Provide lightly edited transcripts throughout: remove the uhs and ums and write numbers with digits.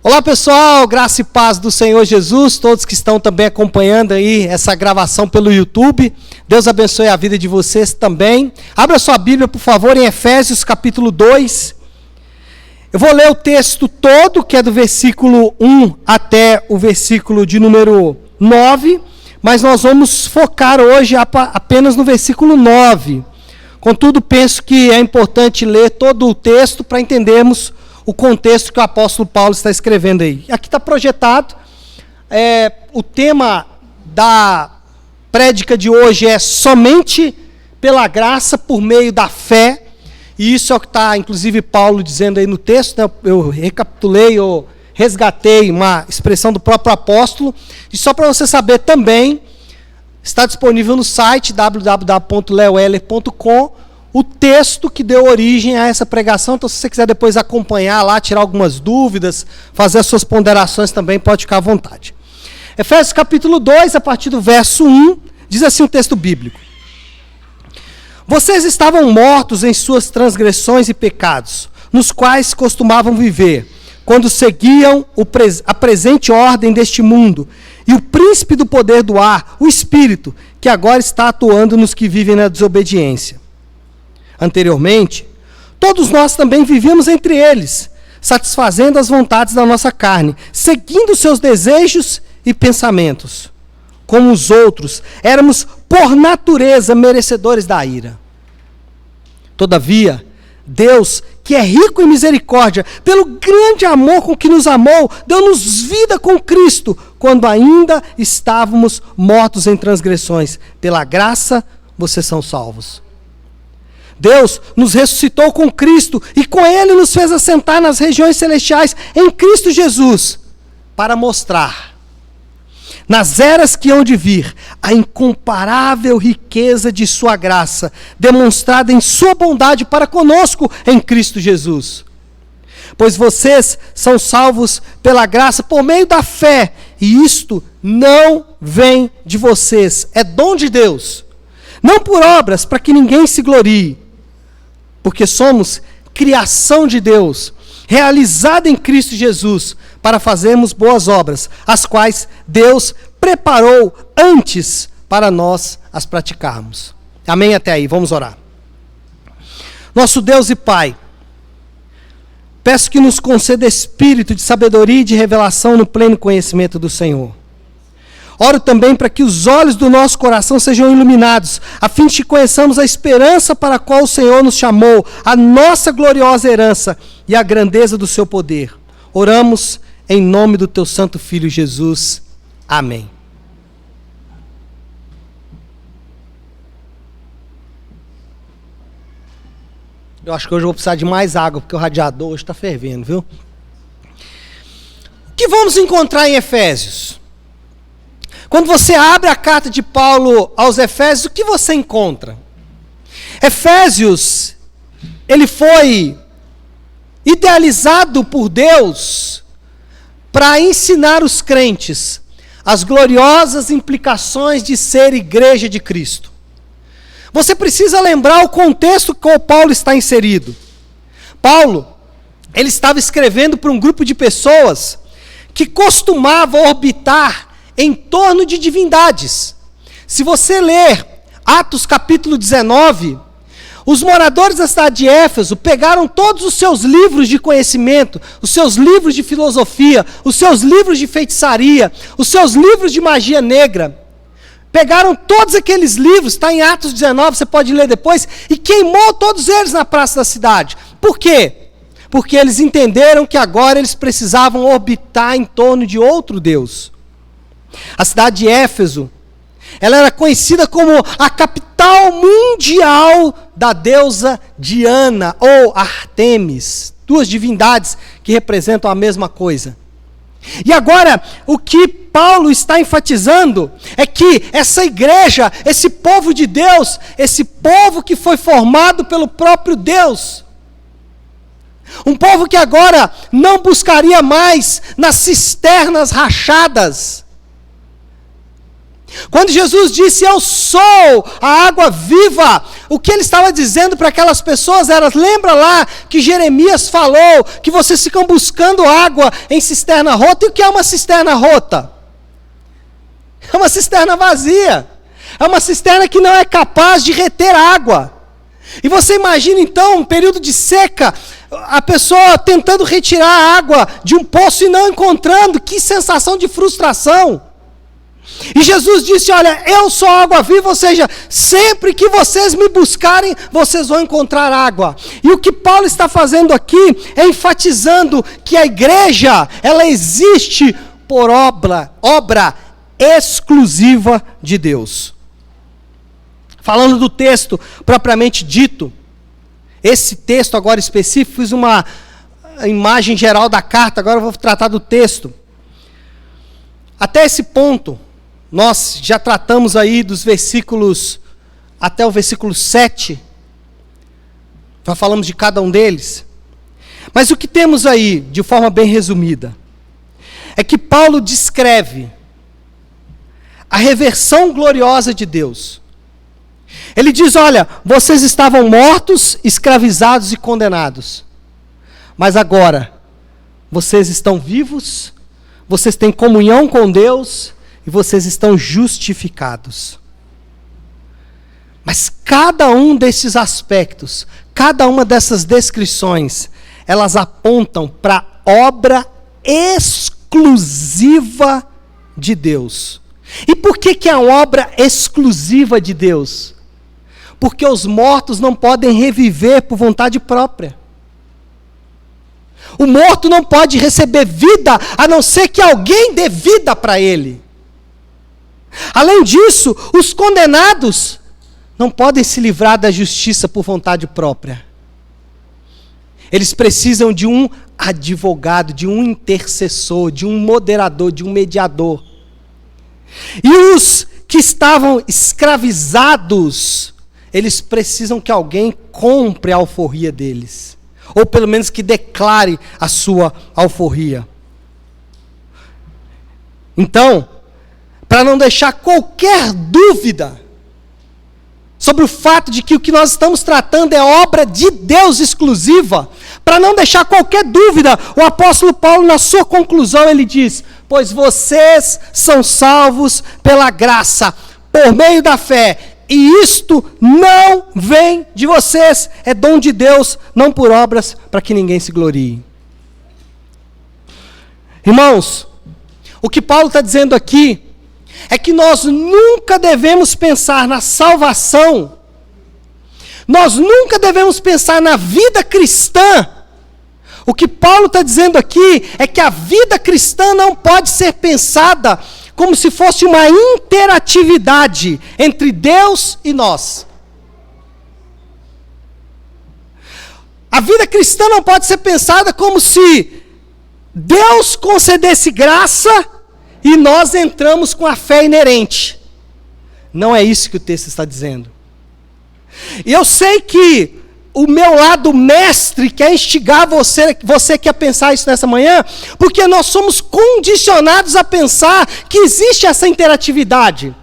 Olá pessoal, graça e paz do Senhor Jesus, todos que estão também acompanhando aí essa gravação pelo YouTube, Deus abençoe a vida de vocês também. Abra sua Bíblia por favor em Efésios capítulo 2, eu vou ler o texto todo, que é do versículo 1 até o versículo de número 9, mas nós vamos focar hoje apenas no versículo 9, contudo penso que é importante ler todo o texto para entendermos o contexto que o apóstolo Paulo está escrevendo aí. Aqui está projetado, o tema da prédica de hoje é somente pela graça por meio da fé, e isso é o que está, inclusive, Paulo dizendo aí no texto, né? Eu recapitulei, eu resgatei uma expressão do próprio apóstolo, e só para você saber também, está disponível no site www.leoeller.com, o texto que deu origem a essa pregação. Então, se você quiser depois acompanhar lá, tirar algumas dúvidas, fazer as suas ponderações também, pode ficar à vontade. Efésios capítulo 2, a partir do verso 1, diz assim o texto bíblico: Vocês estavam mortos em suas transgressões e pecados, nos quais costumavam viver, quando seguiam a presente ordem deste mundo, e o príncipe do poder do ar, o Espírito, que agora está atuando nos que vivem na desobediência. Anteriormente, todos nós também vivíamos entre eles, satisfazendo as vontades da nossa carne, seguindo seus desejos e pensamentos. Como os outros, éramos por natureza merecedores da ira. Todavia, Deus, que é rico em misericórdia, pelo grande amor com que nos amou, deu-nos vida com Cristo, quando ainda estávamos mortos em transgressões. Pela graça, vocês são salvos. Deus nos ressuscitou com Cristo e com Ele nos fez assentar nas regiões celestiais em Cristo Jesus, para mostrar, nas eras que hão de vir, a incomparável riqueza de sua graça, demonstrada em sua bondade para conosco em Cristo Jesus. Pois vocês são salvos pela graça por meio da fé, e isto não vem de vocês, é dom de Deus, não por obras, para que ninguém se glorie. Porque somos criação de Deus, realizada em Cristo Jesus, para fazermos boas obras, as quais Deus preparou antes para nós as praticarmos. Amém? Até aí, vamos orar. Nosso Deus e Pai, peço que nos conceda espírito de sabedoria e de revelação no pleno conhecimento do Senhor. Oro também para que os olhos do nosso coração sejam iluminados, a fim de que conheçamos a esperança para a qual o Senhor nos chamou, a nossa gloriosa herança e a grandeza do seu poder. Oramos em nome do teu santo Filho Jesus. Amém. Eu acho que hoje eu vou precisar de mais água, porque o radiador hoje está fervendo, viu? O que vamos encontrar em Efésios? Quando você abre a carta de Paulo aos Efésios, o que você encontra? Efésios, ele foi idealizado por Deus para ensinar os crentes as gloriosas implicações de ser igreja de Cristo. Você precisa lembrar o contexto que o Paulo está inserido. Paulo, ele estava escrevendo para um grupo de pessoas que costumava orbitar em torno de divindades. Se você ler Atos capítulo 19, os moradores da cidade de Éfeso pegaram todos os seus livros de conhecimento, os seus livros de filosofia, os seus livros de feitiçaria, os seus livros de magia negra, pegaram todos aqueles livros, está em Atos 19, você pode ler depois, e queimou todos eles na praça da cidade. Por quê? Porque eles entenderam que agora eles precisavam orbitar em torno de outro Deus. A cidade de Éfeso, ela era conhecida como a capital mundial da deusa Diana ou Ártemis, duas divindades que representam a mesma coisa. E agora, o que Paulo está enfatizando é que essa igreja, esse povo de Deus, esse povo que foi formado pelo próprio Deus, um povo que agora não buscaria mais nas cisternas rachadas, Quando Jesus disse, eu sou a água viva, o que ele estava dizendo para aquelas pessoas era, lembra lá que Jeremias falou que vocês ficam buscando água em cisterna rota, e o que é uma cisterna rota? É uma cisterna vazia, é uma cisterna que não é capaz de reter água. E você imagina então um período de seca, a pessoa tentando retirar a água de um poço e não encontrando, que sensação de frustração. E Jesus disse, olha, eu sou a água viva, ou seja, sempre que vocês me buscarem, vocês vão encontrar água. E o que Paulo está fazendo aqui é enfatizando que a igreja, ela existe por obra exclusiva de Deus. Falando do texto propriamente dito, esse texto agora específico, fiz uma imagem geral da carta, agora eu vou tratar do texto. Até esse ponto, nós já tratamos aí dos versículos, até o versículo 7, já falamos de cada um deles. Mas o que temos aí, de forma bem resumida, é que Paulo descreve a reversão gloriosa de Deus. Ele diz, olha, vocês estavam mortos, escravizados e condenados, mas agora, vocês estão vivos, vocês têm comunhão com Deus, e vocês estão justificados. Mas cada um desses aspectos, cada uma dessas descrições, elas apontam para a obra exclusiva de Deus. E por que é a obra exclusiva de Deus? Porque os mortos não podem reviver por vontade própria. O morto não pode receber vida, a não ser que alguém dê vida para ele. Além disso, os condenados não podem se livrar da justiça por vontade própria. Eles precisam de um advogado, de um intercessor, de um moderador, de um mediador. E os que estavam escravizados, eles precisam que alguém compre a alforria deles. Ou pelo menos que declare a sua alforria. Então, para não deixar qualquer dúvida sobre o fato de que o que nós estamos tratando é obra de Deus exclusiva, para não deixar qualquer dúvida, o apóstolo Paulo, na sua conclusão, ele diz, pois vocês são salvos pela graça, por meio da fé, e isto não vem de vocês, é dom de Deus, não por obras, para que ninguém se glorie. Irmãos, o que Paulo está dizendo aqui, é que nós nunca devemos pensar na salvação, nós nunca devemos pensar na vida cristã. O que Paulo está dizendo aqui é que a vida cristã não pode ser pensada como se fosse uma interatividade entre Deus e nós. A vida cristã não pode ser pensada como se Deus concedesse graça e nós entramos com a fé inerente. Não é isso que o texto está dizendo. E eu sei que o meu lado mestre quer instigar você quer pensar isso nessa manhã, porque nós somos condicionados a pensar que existe essa interatividade.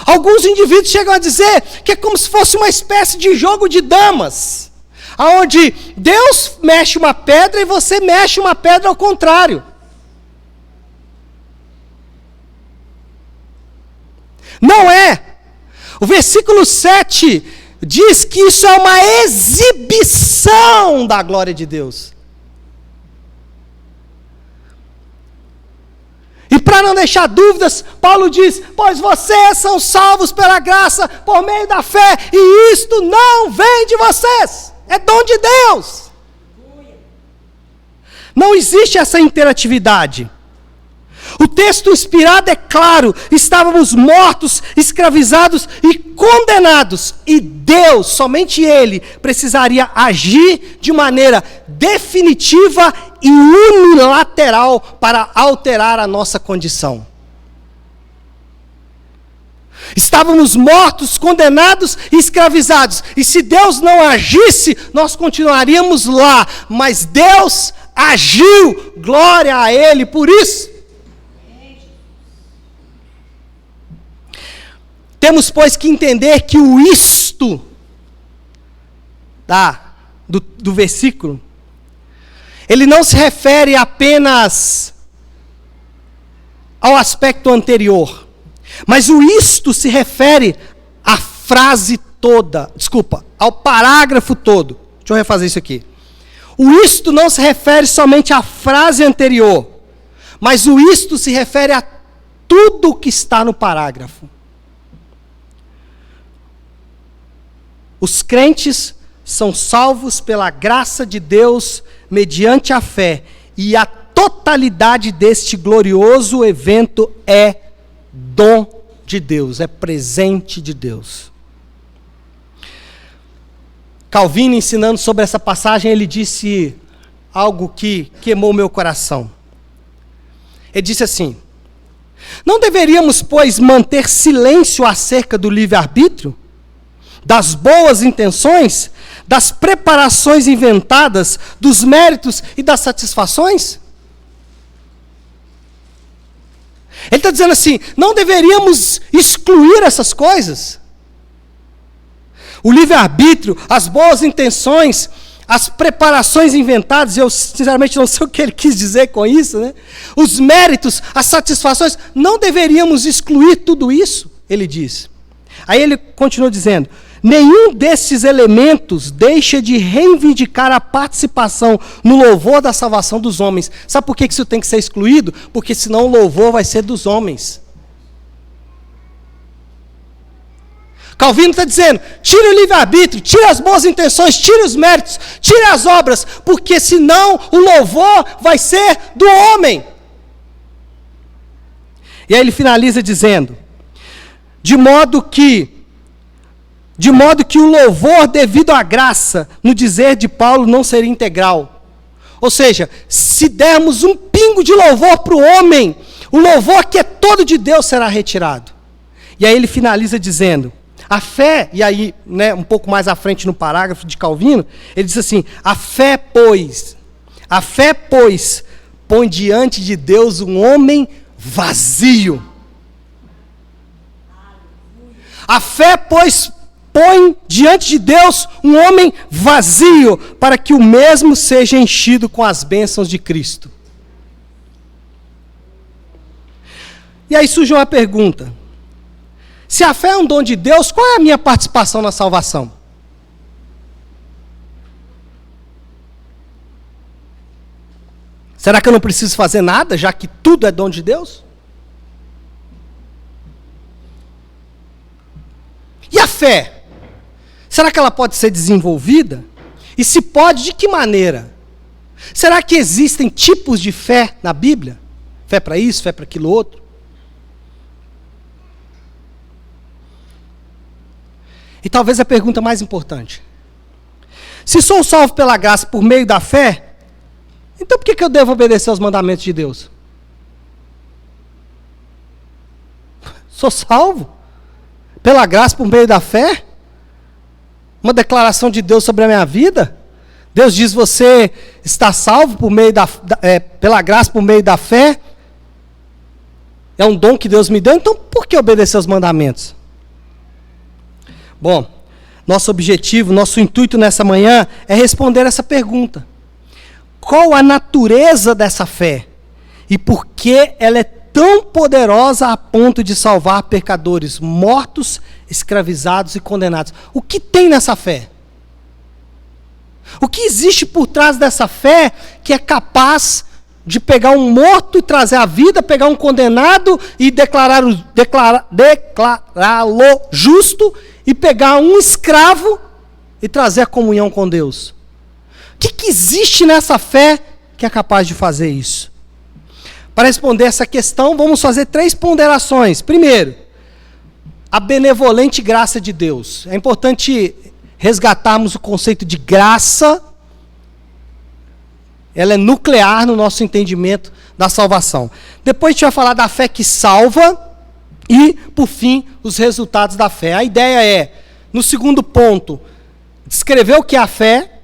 Alguns indivíduos chegam a dizer que é como se fosse uma espécie de jogo de damas, onde Deus mexe uma pedra e você mexe uma pedra ao contrário. Não é. O versículo 7 diz que isso é uma exibição da glória de Deus. E para não deixar dúvidas, Paulo diz, pois vocês são salvos pela graça, por meio da fé, e isto não vem de vocês, é dom de Deus. Não existe essa interatividade. O texto inspirado é claro, estávamos mortos, escravizados e condenados, e Deus, somente Ele, precisaria agir de maneira definitiva e unilateral para alterar a nossa condição. Estávamos mortos, condenados e escravizados, e se Deus não agisse, nós continuaríamos lá, mas Deus agiu, glória a Ele por isso. Temos, pois, que entender que o isto do versículo, ele não se refere apenas ao aspecto anterior, mas o isto se refere à frase toda, ao parágrafo todo. Deixa eu refazer isso aqui. O isto não se refere somente à frase anterior, mas o isto se refere a tudo que está no parágrafo. Os crentes são salvos pela graça de Deus mediante a fé, e a totalidade deste glorioso evento é dom de Deus, é presente de Deus. Calvino, ensinando sobre essa passagem, ele disse algo que queimou meu coração. Ele disse assim: não deveríamos, pois, manter silêncio acerca do livre-arbítrio, das boas intenções, das preparações inventadas, dos méritos e das satisfações? Ele está dizendo assim, não deveríamos excluir essas coisas. O livre-arbítrio, as boas intenções, as preparações inventadas, eu sinceramente não sei o que ele quis dizer com isso, né? Os méritos, as satisfações, não deveríamos excluir tudo isso, ele diz. Aí ele continua dizendo, nenhum desses elementos deixa de reivindicar a participação no louvor da salvação dos homens. Sabe por que isso tem que ser excluído? Porque senão o louvor vai ser dos homens. Calvino está dizendo, tire o livre-arbítrio, tire as boas intenções, tire os méritos, tire as obras, porque senão o louvor vai ser do homem. E aí ele finaliza dizendo, de modo que o louvor devido à graça, no dizer de Paulo, não seria integral. Ou seja, se dermos um pingo de louvor para o homem, o louvor que é todo de Deus será retirado. E aí ele finaliza dizendo, a fé, e aí um pouco mais à frente no parágrafo de Calvino, ele diz assim, a fé, pois, põe diante de Deus um homem vazio. A fé, pois, põe diante de Deus um homem vazio, para que o mesmo seja enchido com as bênçãos de Cristo. E aí surge uma pergunta. Se a fé é um dom de Deus, qual é a minha participação na salvação? Será que eu não preciso fazer nada, já que tudo é dom de Deus? E a fé? Será que ela pode ser desenvolvida? E se pode, de que maneira? Será que existem tipos de fé na Bíblia? Fé para isso, fé para aquilo outro? E talvez a pergunta mais importante. Se sou salvo pela graça por meio da fé, então por que eu devo obedecer aos mandamentos de Deus? Sou salvo pela graça por meio da fé? Uma declaração de Deus sobre a minha vida? Deus diz, você está salvo por meio pela graça por meio da fé? É um dom que Deus me deu, então por que obedecer aos mandamentos? Bom, nosso objetivo, nosso intuito nessa manhã é responder essa pergunta. Qual a natureza dessa fé? E por que ela é tão poderosa a ponto de salvar pecadores mortos, escravizados e condenados? O que tem nessa fé? O que existe por trás dessa fé que é capaz de pegar um morto e trazer a vida, pegar um condenado e declará-lo justo, e pegar um escravo e trazer a comunhão com Deus? O que existe nessa fé que é capaz de fazer isso? Para responder essa questão, vamos fazer 3 ponderações. Primeiro, a benevolente graça de Deus. É importante resgatarmos o conceito de graça. Ela é nuclear no nosso entendimento da salvação. Depois a gente vai falar da fé que salva e, por fim, os resultados da fé. A ideia é, no segundo ponto, descrever o que é a fé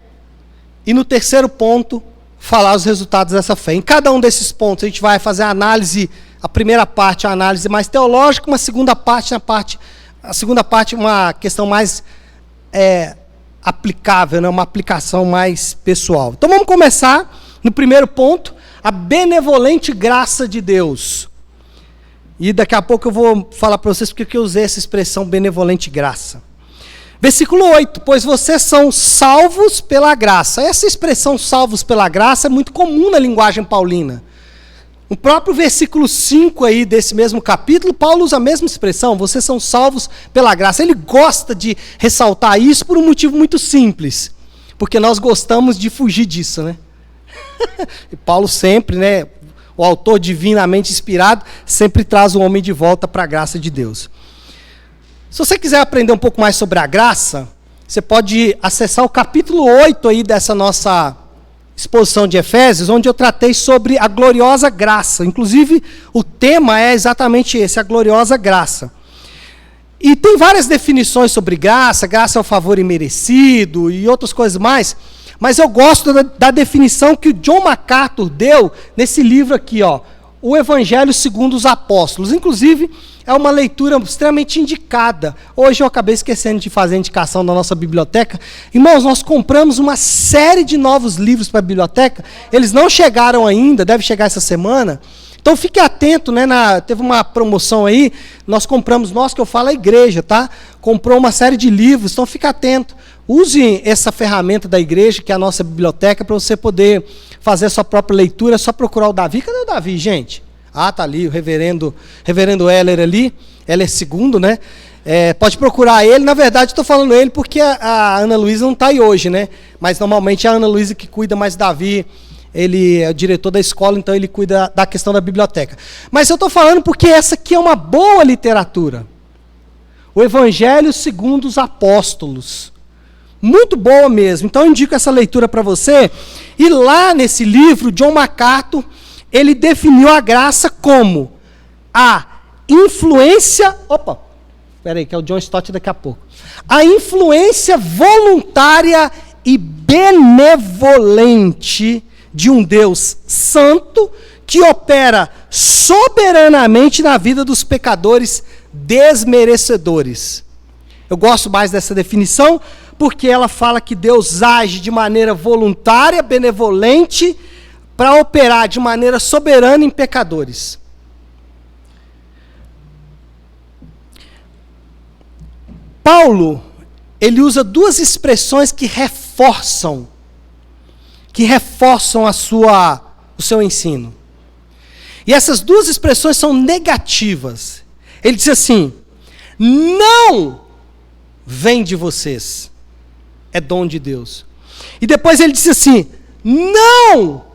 e, no terceiro ponto, falar os resultados dessa fé. Em cada um desses pontos a gente vai fazer a análise, a primeira parte, a análise mais teológica, uma segunda parte, na parte A segunda parte, uma questão mais aplicável, né? Uma aplicação mais pessoal. Então vamos começar no primeiro ponto, a benevolente graça de Deus. E daqui a pouco eu vou falar para vocês porque eu usei essa expressão benevolente graça. Versículo 8, pois vocês são salvos pela graça. Essa expressão salvos pela graça é muito comum na linguagem paulina. No próprio versículo 5 aí desse mesmo capítulo, Paulo usa a mesma expressão, vocês são salvos pela graça. Ele gosta de ressaltar isso por um motivo muito simples, porque nós gostamos de fugir disso, né? E Paulo sempre, né, o autor divinamente inspirado, sempre traz o homem de volta para a graça de Deus. Se você quiser aprender um pouco mais sobre a graça, você pode acessar o capítulo 8 aí dessa nossa exposição de Efésios, onde eu tratei sobre a gloriosa graça. Inclusive, o tema é exatamente esse, a gloriosa graça. E tem várias definições sobre graça, graça é o favor imerecido e outras coisas mais, mas eu gosto da definição que o John MacArthur deu nesse livro aqui, ó, O Evangelho segundo os Apóstolos. Inclusive, é uma leitura extremamente indicada. Hoje eu acabei esquecendo de fazer a indicação da nossa biblioteca. Irmãos, nós compramos uma série de novos livros para a biblioteca. Eles não chegaram ainda, deve chegar essa semana. Então fique atento, né? Teve uma promoção aí, nós compramos, nós que eu falo a igreja, tá? Comprou uma série de livros, então fique atento. Use essa ferramenta da igreja, que é a nossa biblioteca, para você poder fazer a sua própria leitura. É só procurar o Davi. Cadê o Davi, gente? Ah, tá ali, o reverendo Heller ali, Heller II, né? Pode procurar ele. Na verdade, estou falando ele porque a Ana Luísa não está aí hoje, né? Mas normalmente é a Ana Luísa que cuida, mas Davi, ele é o diretor da escola, então ele cuida da questão da biblioteca. Mas eu estou falando porque essa aqui é uma boa literatura. O Evangelho segundo os Apóstolos. Muito boa mesmo. Então eu indico essa leitura para você. E lá nesse livro, John MacArthur, ele definiu a graça como a influência... Opa, espera aí, que é o John Stott daqui a pouco. A influência voluntária e benevolente de um Deus santo que opera soberanamente na vida dos pecadores desmerecedores. Eu gosto mais dessa definição porque ela fala que Deus age de maneira voluntária, benevolente, para operar de maneira soberana em pecadores. Paulo, ele usa duas expressões que reforçam o seu ensino. E essas duas expressões são negativas. Ele diz assim: não vem de vocês, é dom de Deus. E depois ele diz assim: não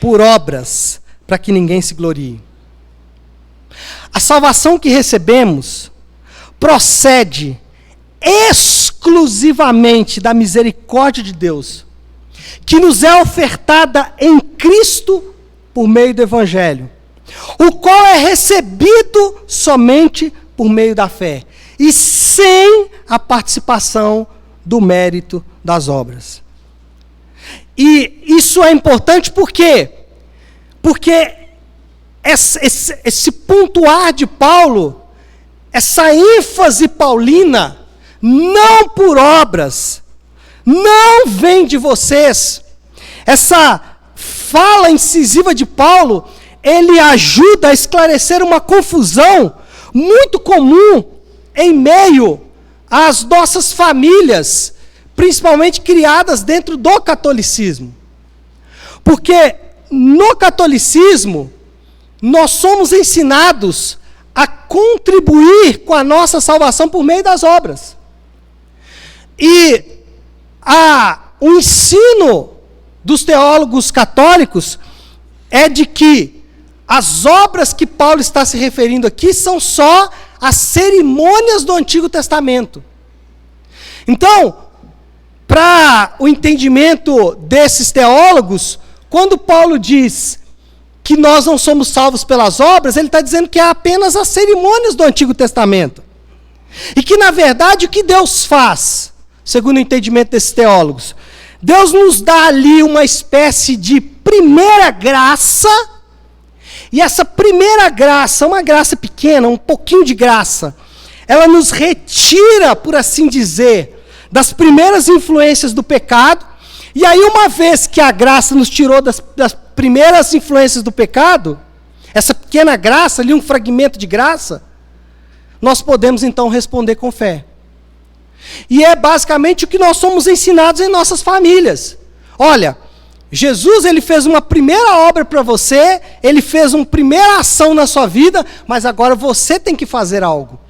por obras, para que ninguém se glorie. A salvação que recebemos procede exclusivamente da misericórdia de Deus, que nos é ofertada em Cristo por meio do Evangelho, o qual é recebido somente por meio da fé, e sem a participação do mérito das obras. E isso é importante por quê? Porque esse pontuar de Paulo, essa ênfase paulina, não por obras, não vem de vocês. Essa fala incisiva de Paulo, ele ajuda a esclarecer uma confusão muito comum em meio às nossas famílias, principalmente criadas dentro do catolicismo. Porque no catolicismo, nós somos ensinados a contribuir com a nossa salvação por meio das obras. E o ensino dos teólogos católicos é de que as obras que Paulo está se referindo aqui são só as cerimônias do Antigo Testamento. Então, para o entendimento desses teólogos, quando Paulo diz que nós não somos salvos pelas obras, ele está dizendo que é apenas as cerimônias do Antigo Testamento. E que, na verdade, o que Deus faz, segundo o entendimento desses teólogos, Deus nos dá ali uma espécie de primeira graça, e essa primeira graça, uma graça pequena, um pouquinho de graça, ela nos retira, por assim dizer, das primeiras influências do pecado. E aí, uma vez que a graça nos tirou das primeiras influências do pecado, essa pequena graça ali, um fragmento de graça, nós podemos então responder com fé. E é basicamente o que nós somos ensinados em nossas famílias. Olha, Jesus, ele fez uma primeira obra para você, ele fez uma primeira ação na sua vida, mas agora você tem que fazer algo.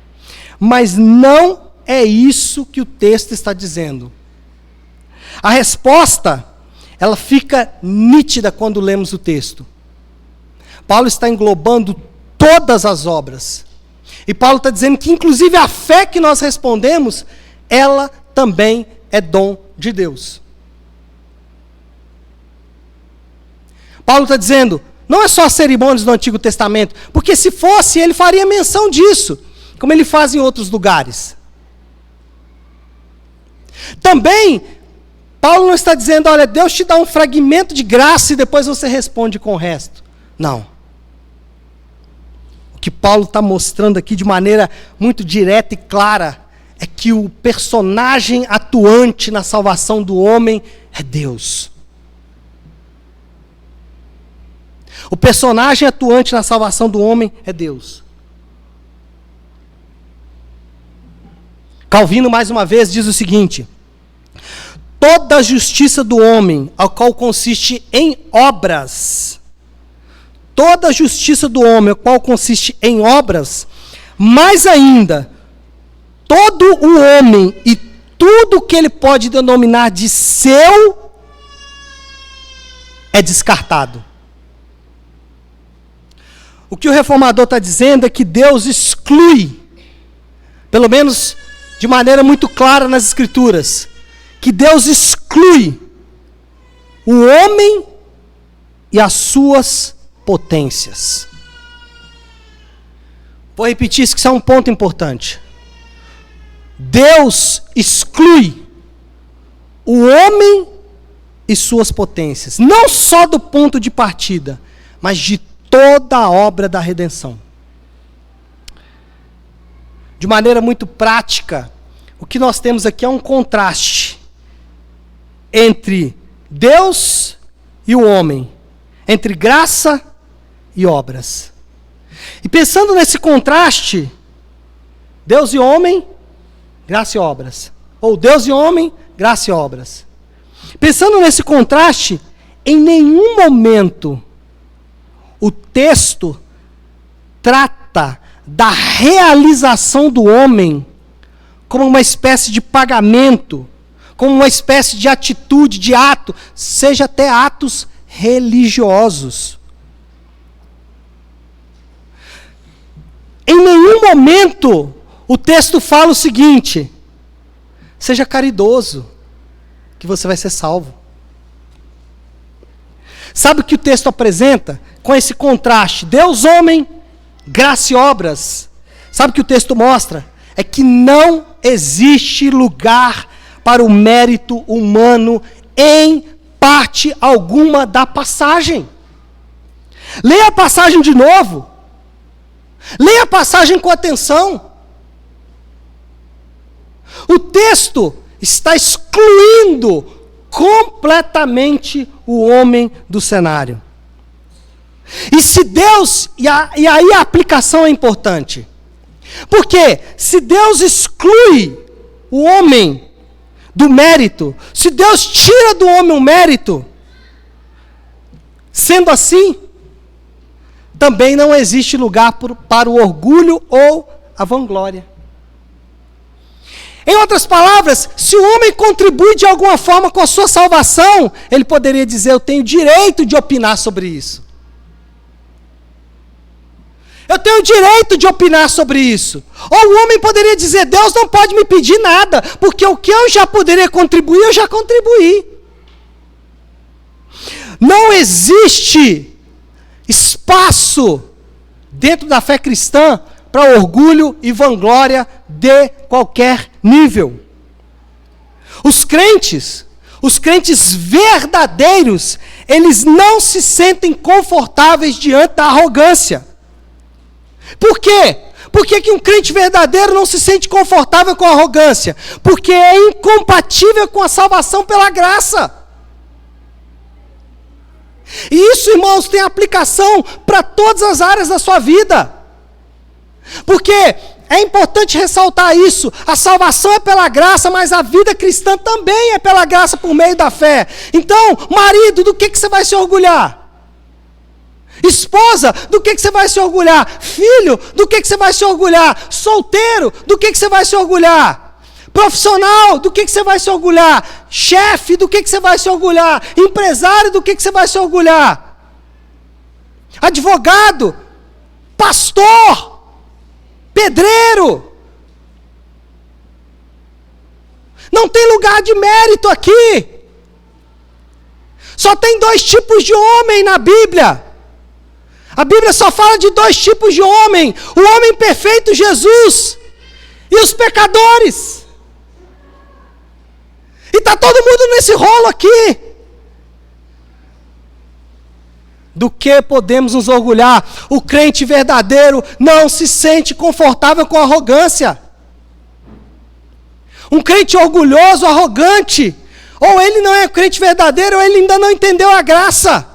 Mas não é isso que o texto está dizendo. A resposta, ela fica nítida quando lemos o texto. Paulo está englobando todas as obras. E Paulo está dizendo que, inclusive, a fé que nós respondemos, ela também é dom de Deus. Paulo está dizendo, não é só as cerimônias do Antigo Testamento, porque se fosse, ele faria menção disso, como ele faz em outros lugares. Também, Paulo não está dizendo, olha, Deus te dá um fragmento de graça e depois você responde com o resto. Não. O que Paulo está mostrando aqui de maneira muito direta e clara é que o personagem atuante na salvação do homem é Deus. O personagem atuante na salvação do homem é Deus. Calvino, mais uma vez, diz o seguinte: toda a justiça do homem, ao qual consiste em obras, toda a justiça do homem, ao qual consiste em obras, mais ainda, todo o homem e tudo que ele pode denominar de seu, é descartado. O que o reformador está dizendo é que Deus exclui, pelo menos de maneira muito clara nas Escrituras, que Deus exclui o homem e as suas potências. Vou repetir isso, que isso é um ponto importante. Deus exclui o homem e suas potências, não só do ponto de partida, mas de toda a obra da redenção. De maneira muito prática, o que nós temos aqui é um contraste entre Deus e o homem, entre graça e obras. E pensando nesse contraste, Deus e homem, graça e obras. Ou Deus e homem, graça e obras. Pensando nesse contraste, em nenhum momento o texto trata da realização do homem como uma espécie de pagamento, como uma espécie de atitude, de ato, seja até atos religiosos. Em nenhum momento o texto fala o seguinte: seja caridoso, que você vai ser salvo. Sabe o que o texto apresenta com esse contraste? Deus, homem, graça e obras. Sabe o que o texto mostra? É que não existe lugar para o mérito humano em parte alguma da passagem. Leia a passagem de novo. Leia a passagem com atenção. O texto está excluindo completamente o homem do cenário. E se Deus, e aí a aplicação é importante. Porque se Deus exclui o homem do mérito, se Deus tira do homem o mérito, sendo assim, também não existe lugar para o orgulho ou a vanglória. Em outras palavras, se o homem contribui de alguma forma com a sua salvação, ele poderia dizer: eu tenho direito de opinar sobre isso. Eu tenho direito de opinar sobre isso. Ou o homem poderia dizer: Deus não pode me pedir nada, porque o que eu já poderia contribuir, eu já contribuí. Não existe espaço dentro da fé cristã para orgulho e vanglória de qualquer nível. Os crentes verdadeiros, eles não se sentem confortáveis diante da arrogância. Por quê? Por que um crente verdadeiro não se sente confortável com a arrogância? Porque é incompatível com a salvação pela graça. E isso, irmãos, tem aplicação para todas as áreas da sua vida. Porque é importante ressaltar isso. A salvação é pela graça, mas a vida cristã também é pela graça por meio da fé. Então, marido, do que você vai se orgulhar? Esposa, do que você vai se orgulhar? Filho, do que você vai se orgulhar? Solteiro, do que você vai se orgulhar? Profissional, do que você vai se orgulhar? Chefe, do que você vai se orgulhar? Empresário, do que você vai se orgulhar? Advogado, pastor, pedreiro. Não tem lugar de mérito aqui. Só tem 2 tipos de homem na Bíblia. A Bíblia só fala de 2 tipos de homem: o homem perfeito, Jesus, e os pecadores. E está todo mundo nesse rolo aqui. Do que podemos nos orgulhar? O crente verdadeiro não se sente confortável com arrogância. Um crente orgulhoso, arrogante, ou ele não é crente verdadeiro, ou ele ainda não entendeu a graça.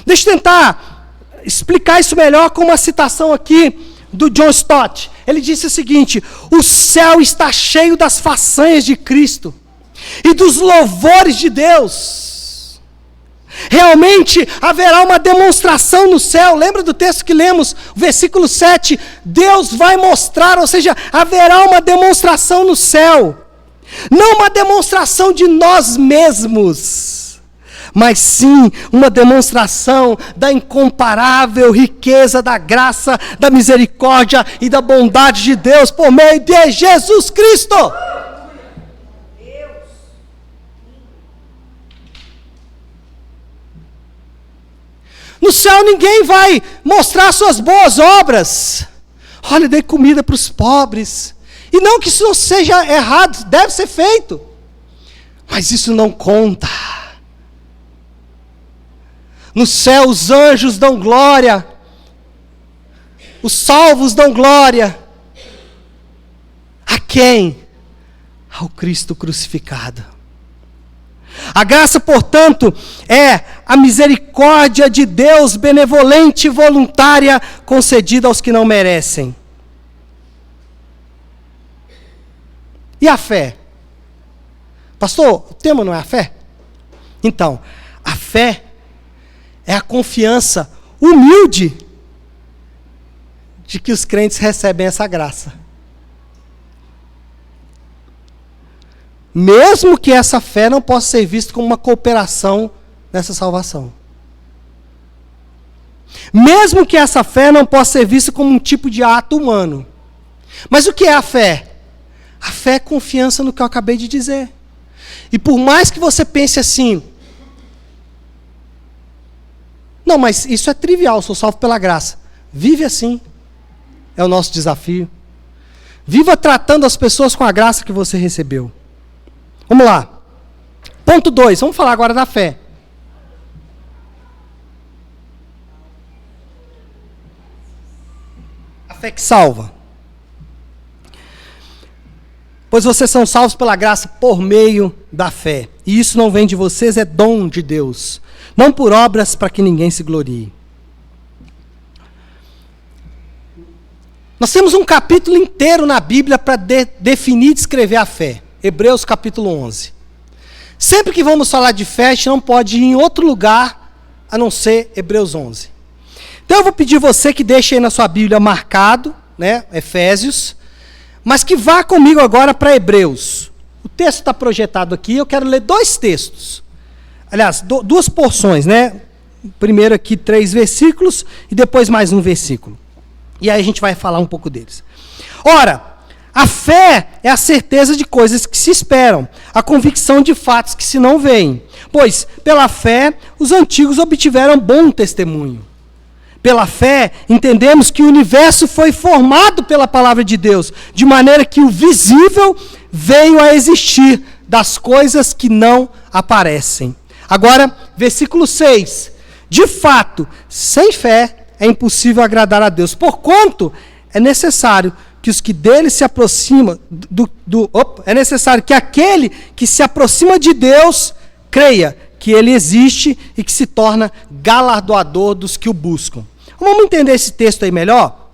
Deixa eu tentar explicar isso melhor com uma citação aqui do John Stott. Ele disse o seguinte: o céu está cheio das façanhas de Cristo e dos louvores de Deus. Realmente haverá uma demonstração no céu. Lembra do texto que lemos, versículo 7? Deus vai mostrar, ou seja, haverá uma demonstração no céu. Não uma demonstração de nós mesmos, mas sim uma demonstração da incomparável riqueza da graça, da misericórdia e da bondade de Deus por meio de Jesus Cristo. No céu ninguém vai mostrar suas boas obras. Olha, dei comida para os pobres. E não que isso não seja errado, deve ser feito. Mas isso não conta. No céu os anjos dão glória, os salvos dão glória. A quem? Ao Cristo crucificado. A graça, portanto, é a misericórdia de Deus benevolente e voluntária concedida aos que não merecem. E a fé? Pastor, o tema não é a fé? Então, a fé é a confiança humilde de que os crentes recebem essa graça. Mesmo que essa fé não possa ser vista como uma cooperação nessa salvação. Mesmo que essa fé não possa ser vista como um tipo de ato humano. Mas o que é a fé? A fé é confiança no que eu acabei de dizer. E por mais que você pense assim, não, mas isso é trivial, sou salvo pela graça. Vive assim. É o nosso desafio. Viva tratando as pessoas com a graça que você recebeu. Vamos lá. Ponto 2. Vamos falar agora da fé. A fé que salva. Pois vocês são salvos pela graça por meio da fé. E isso não vem de vocês, é dom de Deus. Não por obras para que ninguém se glorie. Nós temos um capítulo inteiro na Bíblia para definir e descrever a fé. Hebreus capítulo 11. Sempre que vamos falar de fé, a gente não pode ir em outro lugar a não ser Hebreus 11. Então eu vou pedir você que deixe aí na sua Bíblia marcado, né, Efésios, mas que vá comigo agora para Hebreus. O texto está projetado aqui, eu quero ler 2 textos. Aliás, 2 porções, né? Primeiro aqui 3 versículos e depois mais um versículo. E aí a gente vai falar um pouco deles. Ora, a fé é a certeza de coisas que se esperam, a convicção de fatos que se não veem. Pois, pela fé, os antigos obtiveram bom testemunho. Pela fé, entendemos que o universo foi formado pela palavra de Deus, de maneira que o visível veio a existir das coisas que não aparecem. Agora, versículo 6. De fato, sem fé é impossível agradar a Deus. Porquanto, é necessário que os que dele se aproximam, é necessário que aquele que se aproxima de Deus creia que ele existe e que se torna galardoador dos que o buscam. Vamos entender esse texto aí melhor?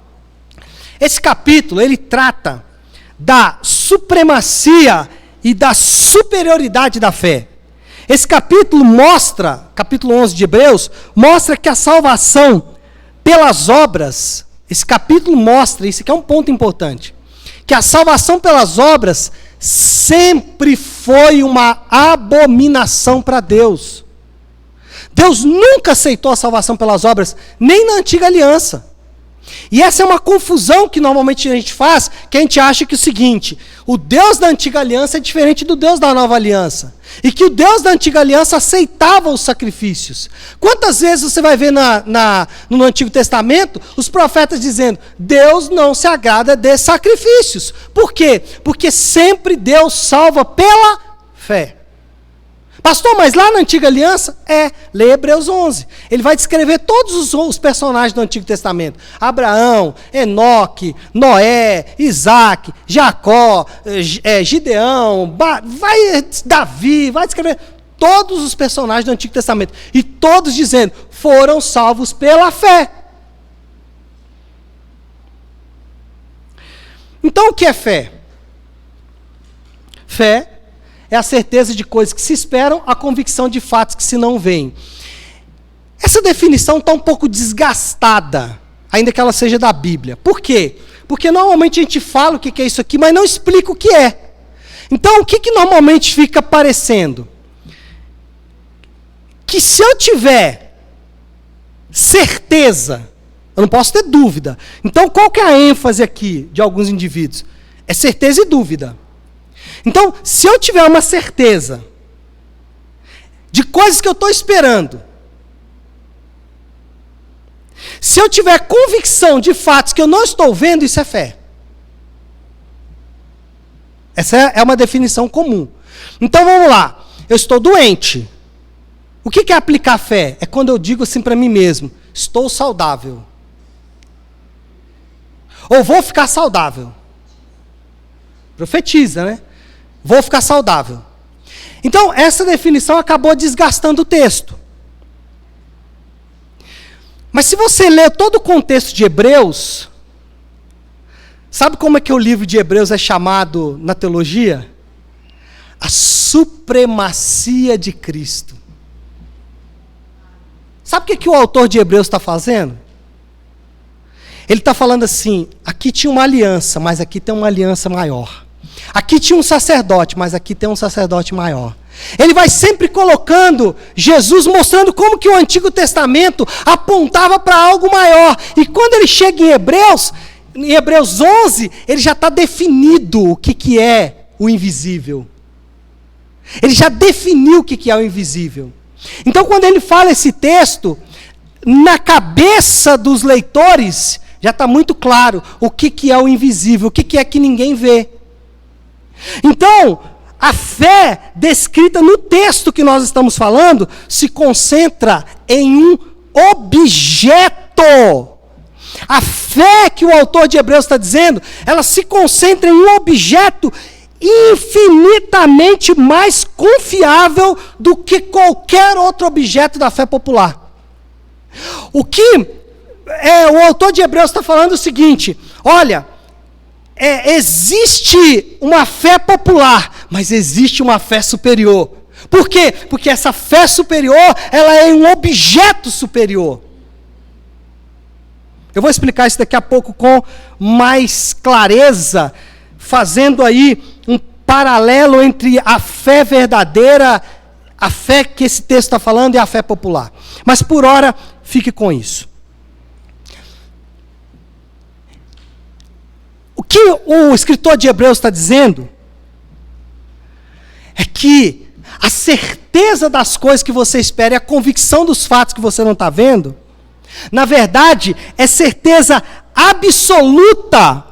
Esse capítulo, ele trata da supremacia e da superioridade da fé. Esse capítulo mostra, capítulo 11 de Hebreus, mostra que a salvação pelas obras, esse capítulo mostra, isso aqui é um ponto importante, que a salvação pelas obras sempre foi uma abominação para Deus. Deus nunca aceitou a salvação pelas obras, nem na antiga aliança. E essa é uma confusão que normalmente a gente faz, que a gente acha que é o seguinte: o Deus da antiga aliança é diferente do Deus da nova aliança. E que o Deus da antiga aliança aceitava os sacrifícios. Quantas vezes você vai ver no Antigo Testamento os profetas dizendo: Deus não se agrada de sacrifícios. Por quê? Porque sempre Deus salva pela fé. Pastor, mas lá na antiga aliança? Lê Hebreus 11. Ele vai descrever todos os personagens do Antigo Testamento. Abraão, Enoque, Noé, Isaac, Jacó, Gideão, Davi, vai descrever todos os personagens do Antigo Testamento. E todos dizendo, foram salvos pela fé. Então o que é fé? Fé é a certeza de coisas que se esperam, a convicção de fatos que se não veem. Essa definição está um pouco desgastada, ainda que ela seja da Bíblia. Por quê? Porque normalmente a gente fala o que é isso aqui, mas não explica o que é. Então, o que normalmente fica parecendo? Que se eu tiver certeza, eu não posso ter dúvida. Então, qual que é a ênfase aqui de alguns indivíduos? É certeza e dúvida. Então, se eu tiver uma certeza de coisas que eu estou esperando, se eu tiver convicção de fatos que eu não estou vendo, isso é fé. Essa é uma definição comum. Então, vamos lá. Eu estou doente. O que é aplicar fé? É quando eu digo assim para mim mesmo: estou saudável. Ou vou ficar saudável. Profetiza, né? Vou ficar saudável. Então, essa definição acabou desgastando o texto. Mas se você ler todo o contexto de Hebreus, sabe como é que o livro de Hebreus é chamado na teologia? A supremacia de Cristo. Sabe o que o autor de Hebreus está fazendo? Ele está falando assim: aqui tinha uma aliança, mas aqui tem uma aliança maior. Aqui tinha um sacerdote, mas aqui tem um sacerdote maior. Ele vai sempre colocando Jesus, mostrando como que o Antigo Testamento apontava para algo maior. E quando ele chega em Hebreus 11, ele já está definido o que é o invisível. Ele já definiu o que é o invisível. Então, quando ele fala esse texto, na cabeça dos leitores, já está muito claro o que é o invisível, o que é que ninguém vê. Então, a fé descrita no texto que nós estamos falando se concentra em um objeto. A fé que o autor de Hebreus está dizendo, ela se concentra em um objeto infinitamente mais confiável do que qualquer outro objeto da fé popular. O autor de Hebreus está falando é o seguinte: olha, existe uma fé popular, mas existe uma fé superior. Por quê? Porque essa fé superior, ela é um objeto superior. Eu vou explicar isso daqui a pouco com mais clareza, fazendo aí um paralelo entre a fé verdadeira, a fé que esse texto está falando, e a fé popular. Mas por hora, fique com isso. O que o escritor de Hebreus está dizendo é que a certeza das coisas que você espera e a convicção dos fatos que você não está vendo, na verdade, é certeza absoluta,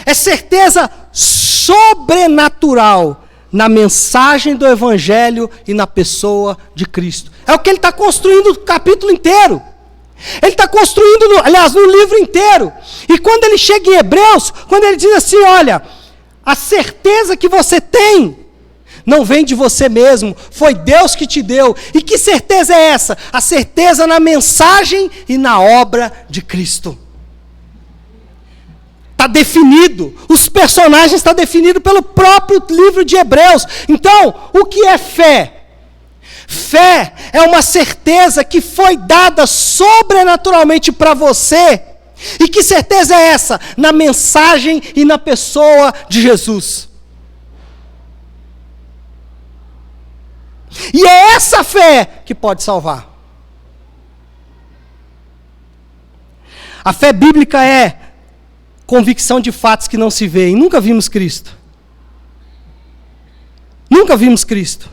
é certeza sobrenatural na mensagem do Evangelho e na pessoa de Cristo. É o que ele está construindo o capítulo inteiro. Ele está construindo, no livro inteiro. E quando ele chega em Hebreus, quando ele diz assim, olha, a certeza que você tem não vem de você mesmo, foi Deus que te deu. E que certeza é essa? A certeza na mensagem e na obra de Cristo. Está definido, os personagens estão definidos pelo próprio livro de Hebreus. Então, o que é fé? Fé é uma certeza que foi dada sobrenaturalmente para você. E que certeza é essa? Na mensagem e na pessoa de Jesus. E é essa fé que pode salvar. A fé bíblica é convicção de fatos que não se veem. Nunca vimos Cristo. Nunca vimos Cristo.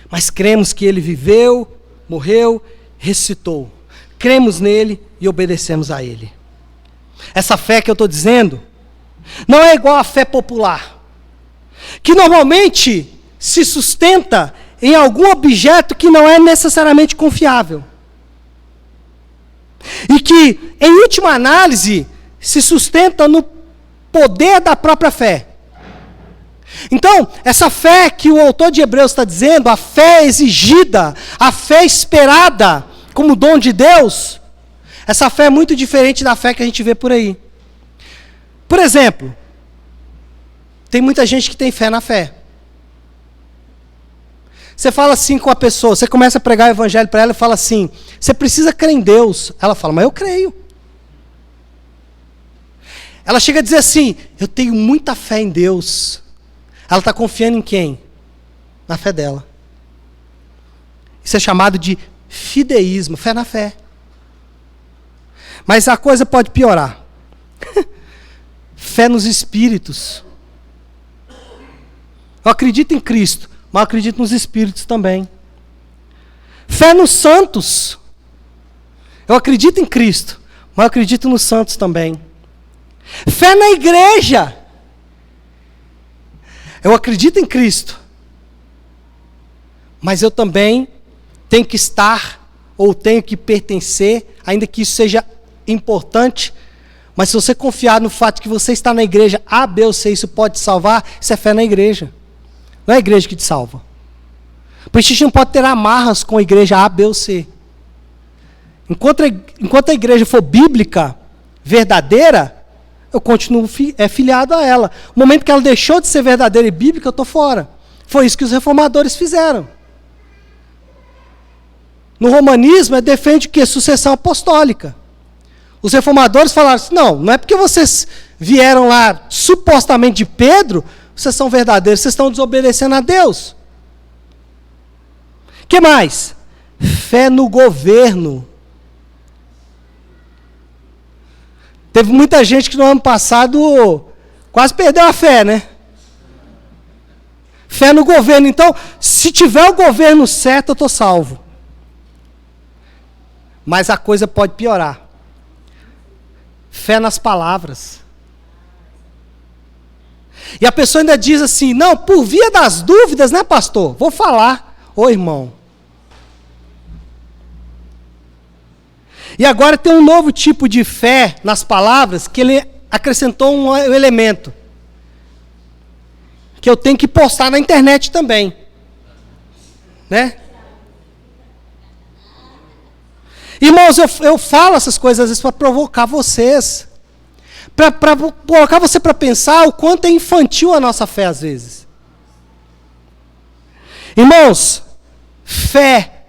Mas cremos que Ele viveu, morreu, ressuscitou. Cremos nele e obedecemos a Ele. Essa fé que eu estou dizendo não é igual à fé popular, que normalmente se sustenta em algum objeto que não é necessariamente confiável. E que, em última análise, se sustenta no poder da própria fé. Então, essa fé que o autor de Hebreus está dizendo, a fé exigida, a fé esperada como dom de Deus, essa fé é muito diferente da fé que a gente vê por aí. Por exemplo, tem muita gente que tem fé na fé. Você fala assim com a pessoa, você começa a pregar o evangelho para ela e fala assim, você precisa crer em Deus. Ela fala, mas eu creio. Ela chega a dizer assim, eu tenho muita fé em Deus. Ela está confiando em quem? Na fé dela. Isso é chamado de fideísmo, fé na fé. Mas a coisa pode piorar. Fé nos espíritos. Eu acredito em Cristo, mas eu acredito nos espíritos também. Fé nos santos. Eu acredito em Cristo, mas eu acredito nos santos também. Fé na igreja. Eu acredito em Cristo, mas eu também tenho que estar, ou tenho que pertencer, ainda que isso seja importante, mas se você confiar no fato que você está na igreja A, B ou C, isso pode te salvar, isso é fé na igreja. Não é a igreja que te salva. Por isso a gente não pode ter amarras com a igreja A, B ou C. Enquanto a igreja for bíblica, verdadeira, eu continuo filiado a ela. No momento que ela deixou de ser verdadeira e bíblica, eu estou fora. Foi isso que os reformadores fizeram. No romanismo, defende o quê? Sucessão apostólica. Os reformadores falaram assim, não é porque vocês vieram lá supostamente de Pedro, vocês são verdadeiros, vocês estão desobedecendo a Deus. O que mais? Fé no governo. Teve muita gente que no ano passado quase perdeu a fé, né? Fé no governo. Então, se tiver o governo certo, eu estou salvo. Mas a coisa pode piorar. Fé nas palavras. E a pessoa ainda diz assim, não, por via das dúvidas, né, pastor? Vou falar. Ô, irmão. E agora tem um novo tipo de fé nas palavras, que ele acrescentou um elemento. Que eu tenho que postar na internet também. Né? Irmãos, eu falo essas coisas às vezes para provocar vocês. Para colocar você para pensar o quanto é infantil a nossa fé às vezes. Irmãos, fé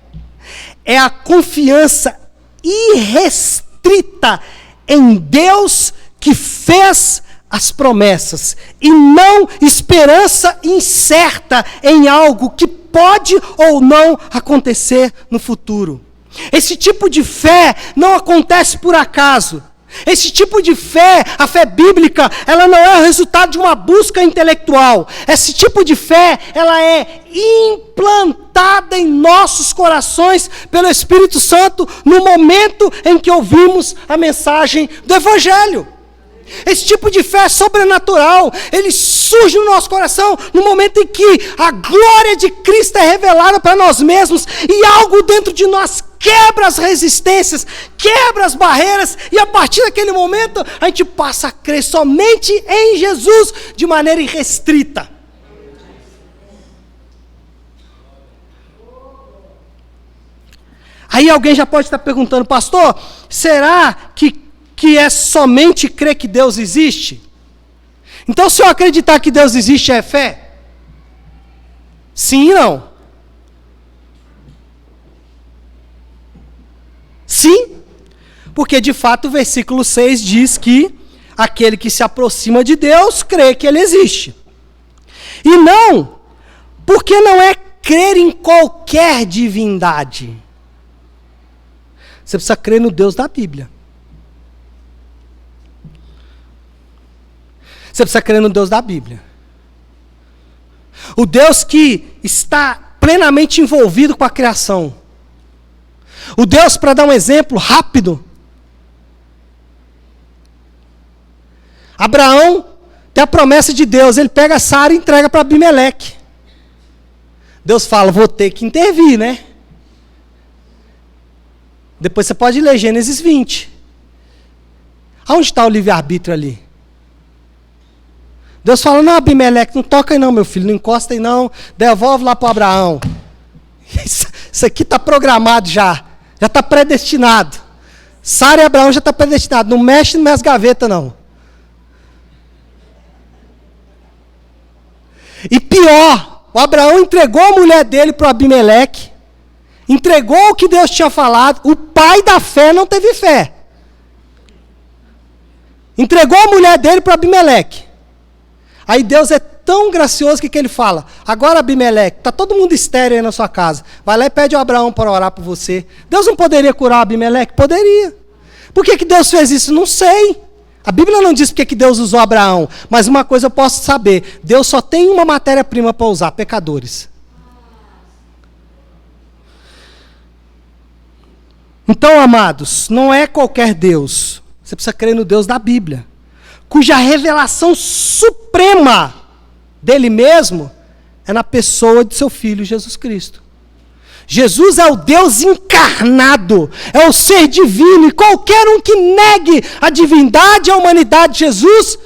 é a confiança irrestrita em Deus que fez as promessas, e não esperança incerta em algo que pode ou não acontecer no futuro. Esse tipo de fé não acontece por acaso. Esse tipo de fé, a fé bíblica, ela não é o resultado de uma busca intelectual. Esse tipo de fé, ela é implantada em nossos corações pelo Espírito Santo no momento em que ouvimos a mensagem do Evangelho. Esse tipo de fé sobrenatural, ele surge no nosso coração no momento em que a glória de Cristo é revelada para nós mesmos e algo dentro de nós quebra as resistências, quebra as barreiras, e a partir daquele momento a gente passa a crer somente em Jesus de maneira irrestrita. Aí alguém já pode estar perguntando, pastor, será que é somente crer que Deus existe? Então, se eu acreditar que Deus existe, é fé? Sim e não. Sim, porque de fato o versículo 6 diz que aquele que se aproxima de Deus crê que Ele existe. E não, porque não é crer em qualquer divindade. Você precisa crer no Deus da Bíblia. Você precisa crer no Deus da Bíblia. O Deus que está plenamente envolvido com a criação. O Deus, para dar um exemplo rápido, Abraão tem a promessa de Deus, ele pega Sara e entrega para Abimeleque. Deus fala, vou ter que intervir, né? Depois você pode ler Gênesis 20. Aonde está o livre-arbítrio ali? Deus fala, não, Abimeleque, não toca aí não, meu filho, não encosta aí não, devolve lá para Abraão. Isso aqui está programado já está predestinado. Sara e Abraão já está predestinado, não mexe nas minhas gavetas não. E pior, o Abraão entregou a mulher dele para o Abimeleque, entregou o que Deus tinha falado, o pai da fé não teve fé. Entregou a mulher dele para Abimeleque. Aí Deus é tão gracioso que ele fala, agora Abimeleque, está todo mundo estéril aí na sua casa, vai lá e pede ao Abraão para orar por você. Deus não poderia curar o Abimeleque? Poderia. Por que Deus fez isso? Não sei. A Bíblia não diz porque que Deus usou Abraão, mas uma coisa eu posso saber, Deus só tem uma matéria-prima para usar, pecadores. Então, amados, não é qualquer Deus. Você precisa crer no Deus da Bíblia, cuja revelação suprema dele mesmo é na pessoa de seu Filho Jesus Cristo. Jesus é o Deus encarnado, é o ser divino, e qualquer um que negue a divindade e a humanidade de Jesus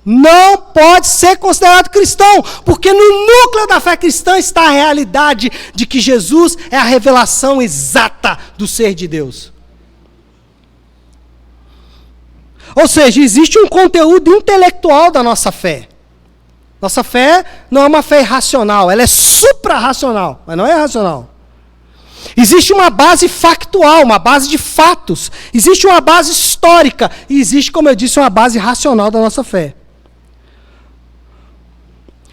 não pode ser considerado cristão, porque no núcleo da fé cristã está a realidade de que Jesus é a revelação exata do ser de Deus. Ou seja, existe um conteúdo intelectual da nossa fé. Nossa fé não é uma fé irracional, ela é supra-racional, mas não é racional. Existe uma base factual, uma base de fatos. Existe uma base histórica. E existe, como eu disse, uma base racional da nossa fé.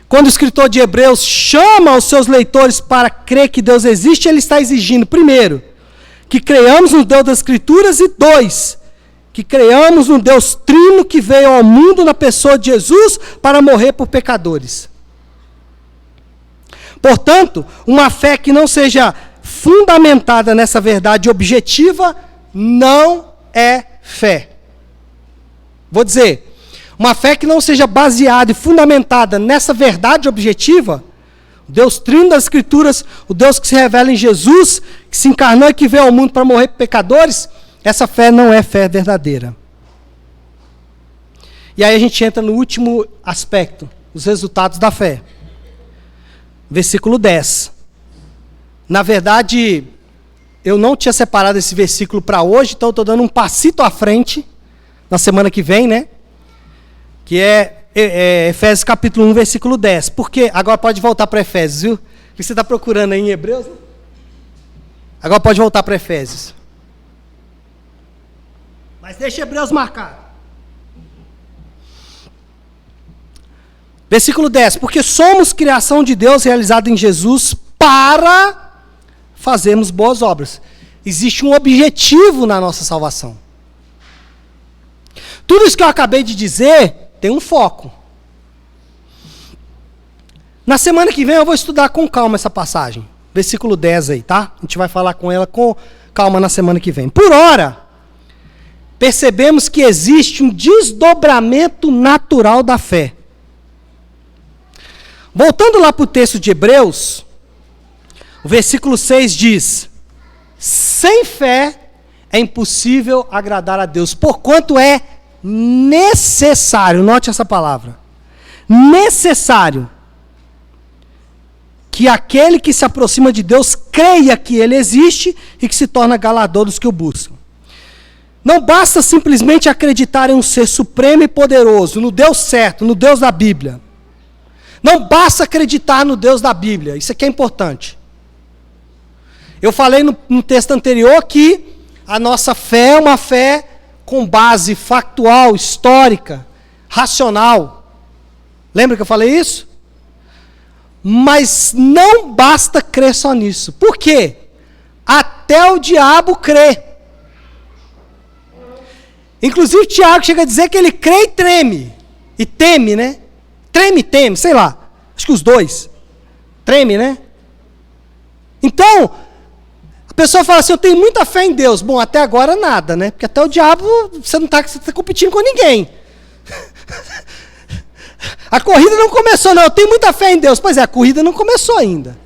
Quando o escritor de Hebreus chama os seus leitores para crer que Deus existe, ele está exigindo, primeiro, que creiamos no Deus das Escrituras, e dois, que creiamos no Deus trino que veio ao mundo na pessoa de Jesus para morrer por pecadores. Portanto, uma fé que não seja fundamentada nessa verdade objetiva não é fé. Vou dizer, uma fé que não seja baseada e fundamentada nessa verdade objetiva, o Deus trino das Escrituras, o Deus que se revela em Jesus, que se encarnou e que veio ao mundo para morrer por pecadores, essa fé não é fé verdadeira. E aí a gente entra no último aspecto, os resultados da fé. Versículo 10. Na verdade, eu não tinha separado esse versículo para hoje, então eu estou dando um passito à frente, na semana que vem, né? Que é Efésios capítulo 1, versículo 10. Porque agora pode voltar para Efésios, viu? O que você está procurando aí em Hebreus? Né? Agora pode voltar para Efésios. Mas deixa Hebreus marcado. Versículo 10. Porque somos criação de Deus realizada em Jesus para fazermos boas obras. Existe um objetivo na nossa salvação. Tudo isso que eu acabei de dizer tem um foco. Na semana que vem eu vou estudar com calma essa passagem. Versículo 10 aí, tá? A gente vai falar com ela com calma na semana que vem. Por hora, percebemos que existe um desdobramento natural da fé. Voltando lá para o texto de Hebreus, o versículo 6 diz: sem fé é impossível agradar a Deus, porquanto é necessário, note essa palavra, necessário, que aquele que se aproxima de Deus creia que Ele existe e que se torna galardador dos que o buscam. Não basta simplesmente acreditar em um ser supremo e poderoso, no Deus certo, no Deus da Bíblia. Não basta acreditar no Deus da Bíblia, isso aqui é importante. Eu falei no texto anterior que a nossa fé é uma fé com base factual, histórica, racional. Lembra que eu falei isso? Mas não basta crer só nisso. Por quê? Até o diabo crê. Inclusive Tiago chega a dizer que ele crê e treme. E teme, né? Treme e teme, sei lá. Acho que os dois. Treme, né? Então, a pessoa fala assim, eu tenho muita fé em Deus. Bom, até agora nada, né? Porque até o diabo, você não está competindo com ninguém. A corrida não começou, não. Eu tenho muita fé em Deus. Pois é, a corrida não começou ainda.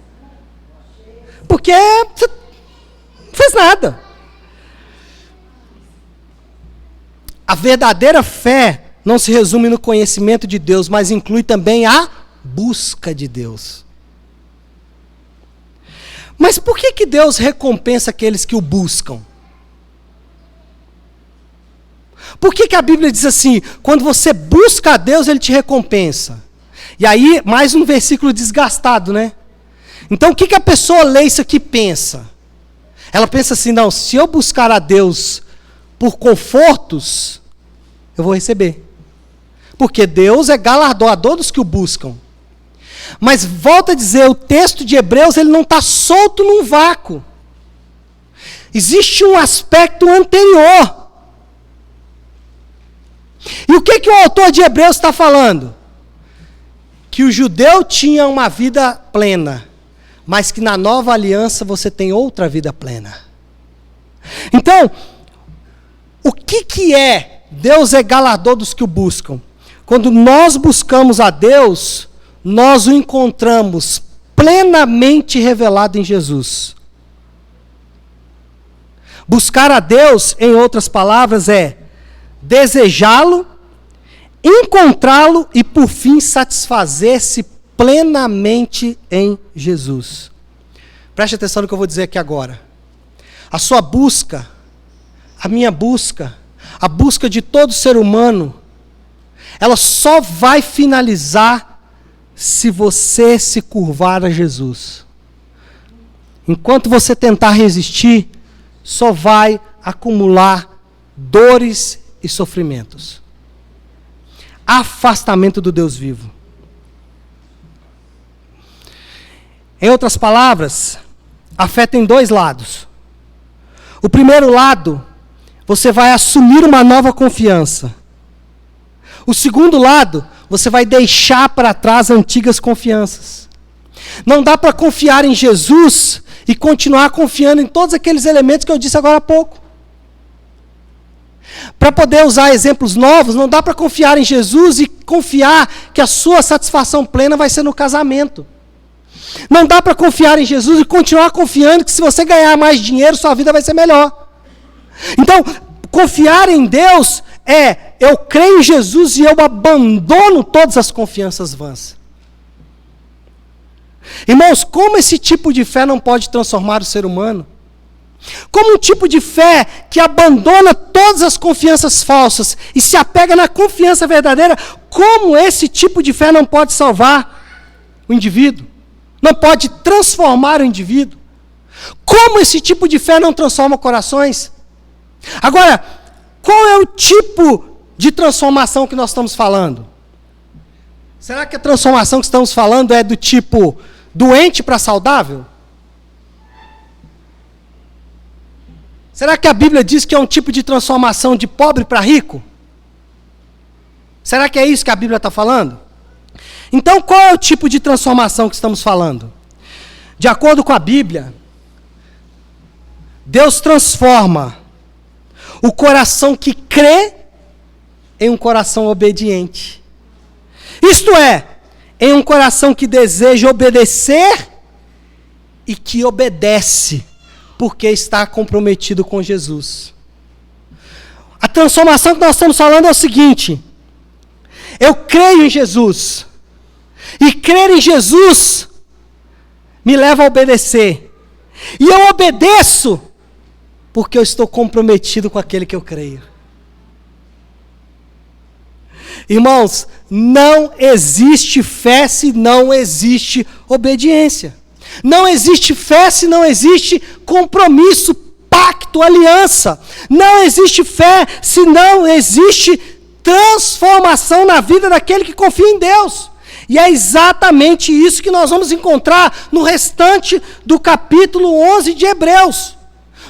Porque você não fez nada. A verdadeira fé não se resume no conhecimento de Deus, mas inclui também a busca de Deus. Mas por que Deus recompensa aqueles que o buscam? Por que a Bíblia diz assim, quando você busca a Deus, Ele te recompensa? E aí, mais um versículo desgastado, né? Então, o que a pessoa lê isso aqui pensa? Ela pensa assim, não, se eu buscar a Deus por confortos, eu vou receber. Porque Deus é galardoador dos que o buscam. Mas, volta a dizer, o texto de Hebreus, ele não está solto num vácuo. Existe um aspecto anterior. E o que o autor de Hebreus está falando? Que o judeu tinha uma vida plena, mas que na nova aliança você tem outra vida plena. Então, o que é Deus é galardador dos que o buscam? Quando nós buscamos a Deus, nós o encontramos plenamente revelado em Jesus. Buscar a Deus, em outras palavras, é desejá-lo, encontrá-lo e, por fim, satisfazer-se plenamente em Jesus. Preste atenção no que eu vou dizer aqui agora. A sua busca, a minha busca, a busca de todo ser humano, ela só vai finalizar se você se curvar a Jesus. Enquanto você tentar resistir, só vai acumular dores e sofrimentos. Afastamento do Deus vivo. Em outras palavras, a fé tem dois lados. O primeiro lado, você vai assumir uma nova confiança. O segundo lado, você vai deixar para trás antigas confianças. Não dá para confiar em Jesus e continuar confiando em todos aqueles elementos que eu disse agora há pouco. Para poder usar exemplos novos, não dá para confiar em Jesus e confiar que a sua satisfação plena vai ser no casamento. Não dá para confiar em Jesus e continuar confiando que se você ganhar mais dinheiro, sua vida vai ser melhor. Então, confiar em Deus é, eu creio em Jesus e eu abandono todas as confianças vãs. Irmãos, como esse tipo de fé não pode transformar o ser humano? Como um tipo de fé que abandona todas as confianças falsas e se apega na confiança verdadeira, como esse tipo de fé não pode salvar o indivíduo? Não pode transformar o indivíduo? Como esse tipo de fé não transforma corações? Agora, qual é o tipo de transformação que nós estamos falando? Será que a transformação que estamos falando é do tipo doente para saudável? Será que a Bíblia diz que é um tipo de transformação de pobre para rico? Será que é isso que a Bíblia está falando? Então, qual é o tipo de transformação que estamos falando? De acordo com a Bíblia, Deus transforma O coração que crê em um coração obediente. Isto é, em um coração que deseja obedecer e que obedece, porque está comprometido com Jesus. A transformação que nós estamos falando é o seguinte: eu creio em Jesus, e crer em Jesus me leva a obedecer, e eu obedeço porque eu estou comprometido com aquele que eu creio. Irmãos, não existe fé se não existe obediência. Não existe fé se não existe compromisso, pacto, aliança. Não existe fé se não existe transformação na vida daquele que confia em Deus. E é exatamente isso que nós vamos encontrar no restante do capítulo 11 de Hebreus.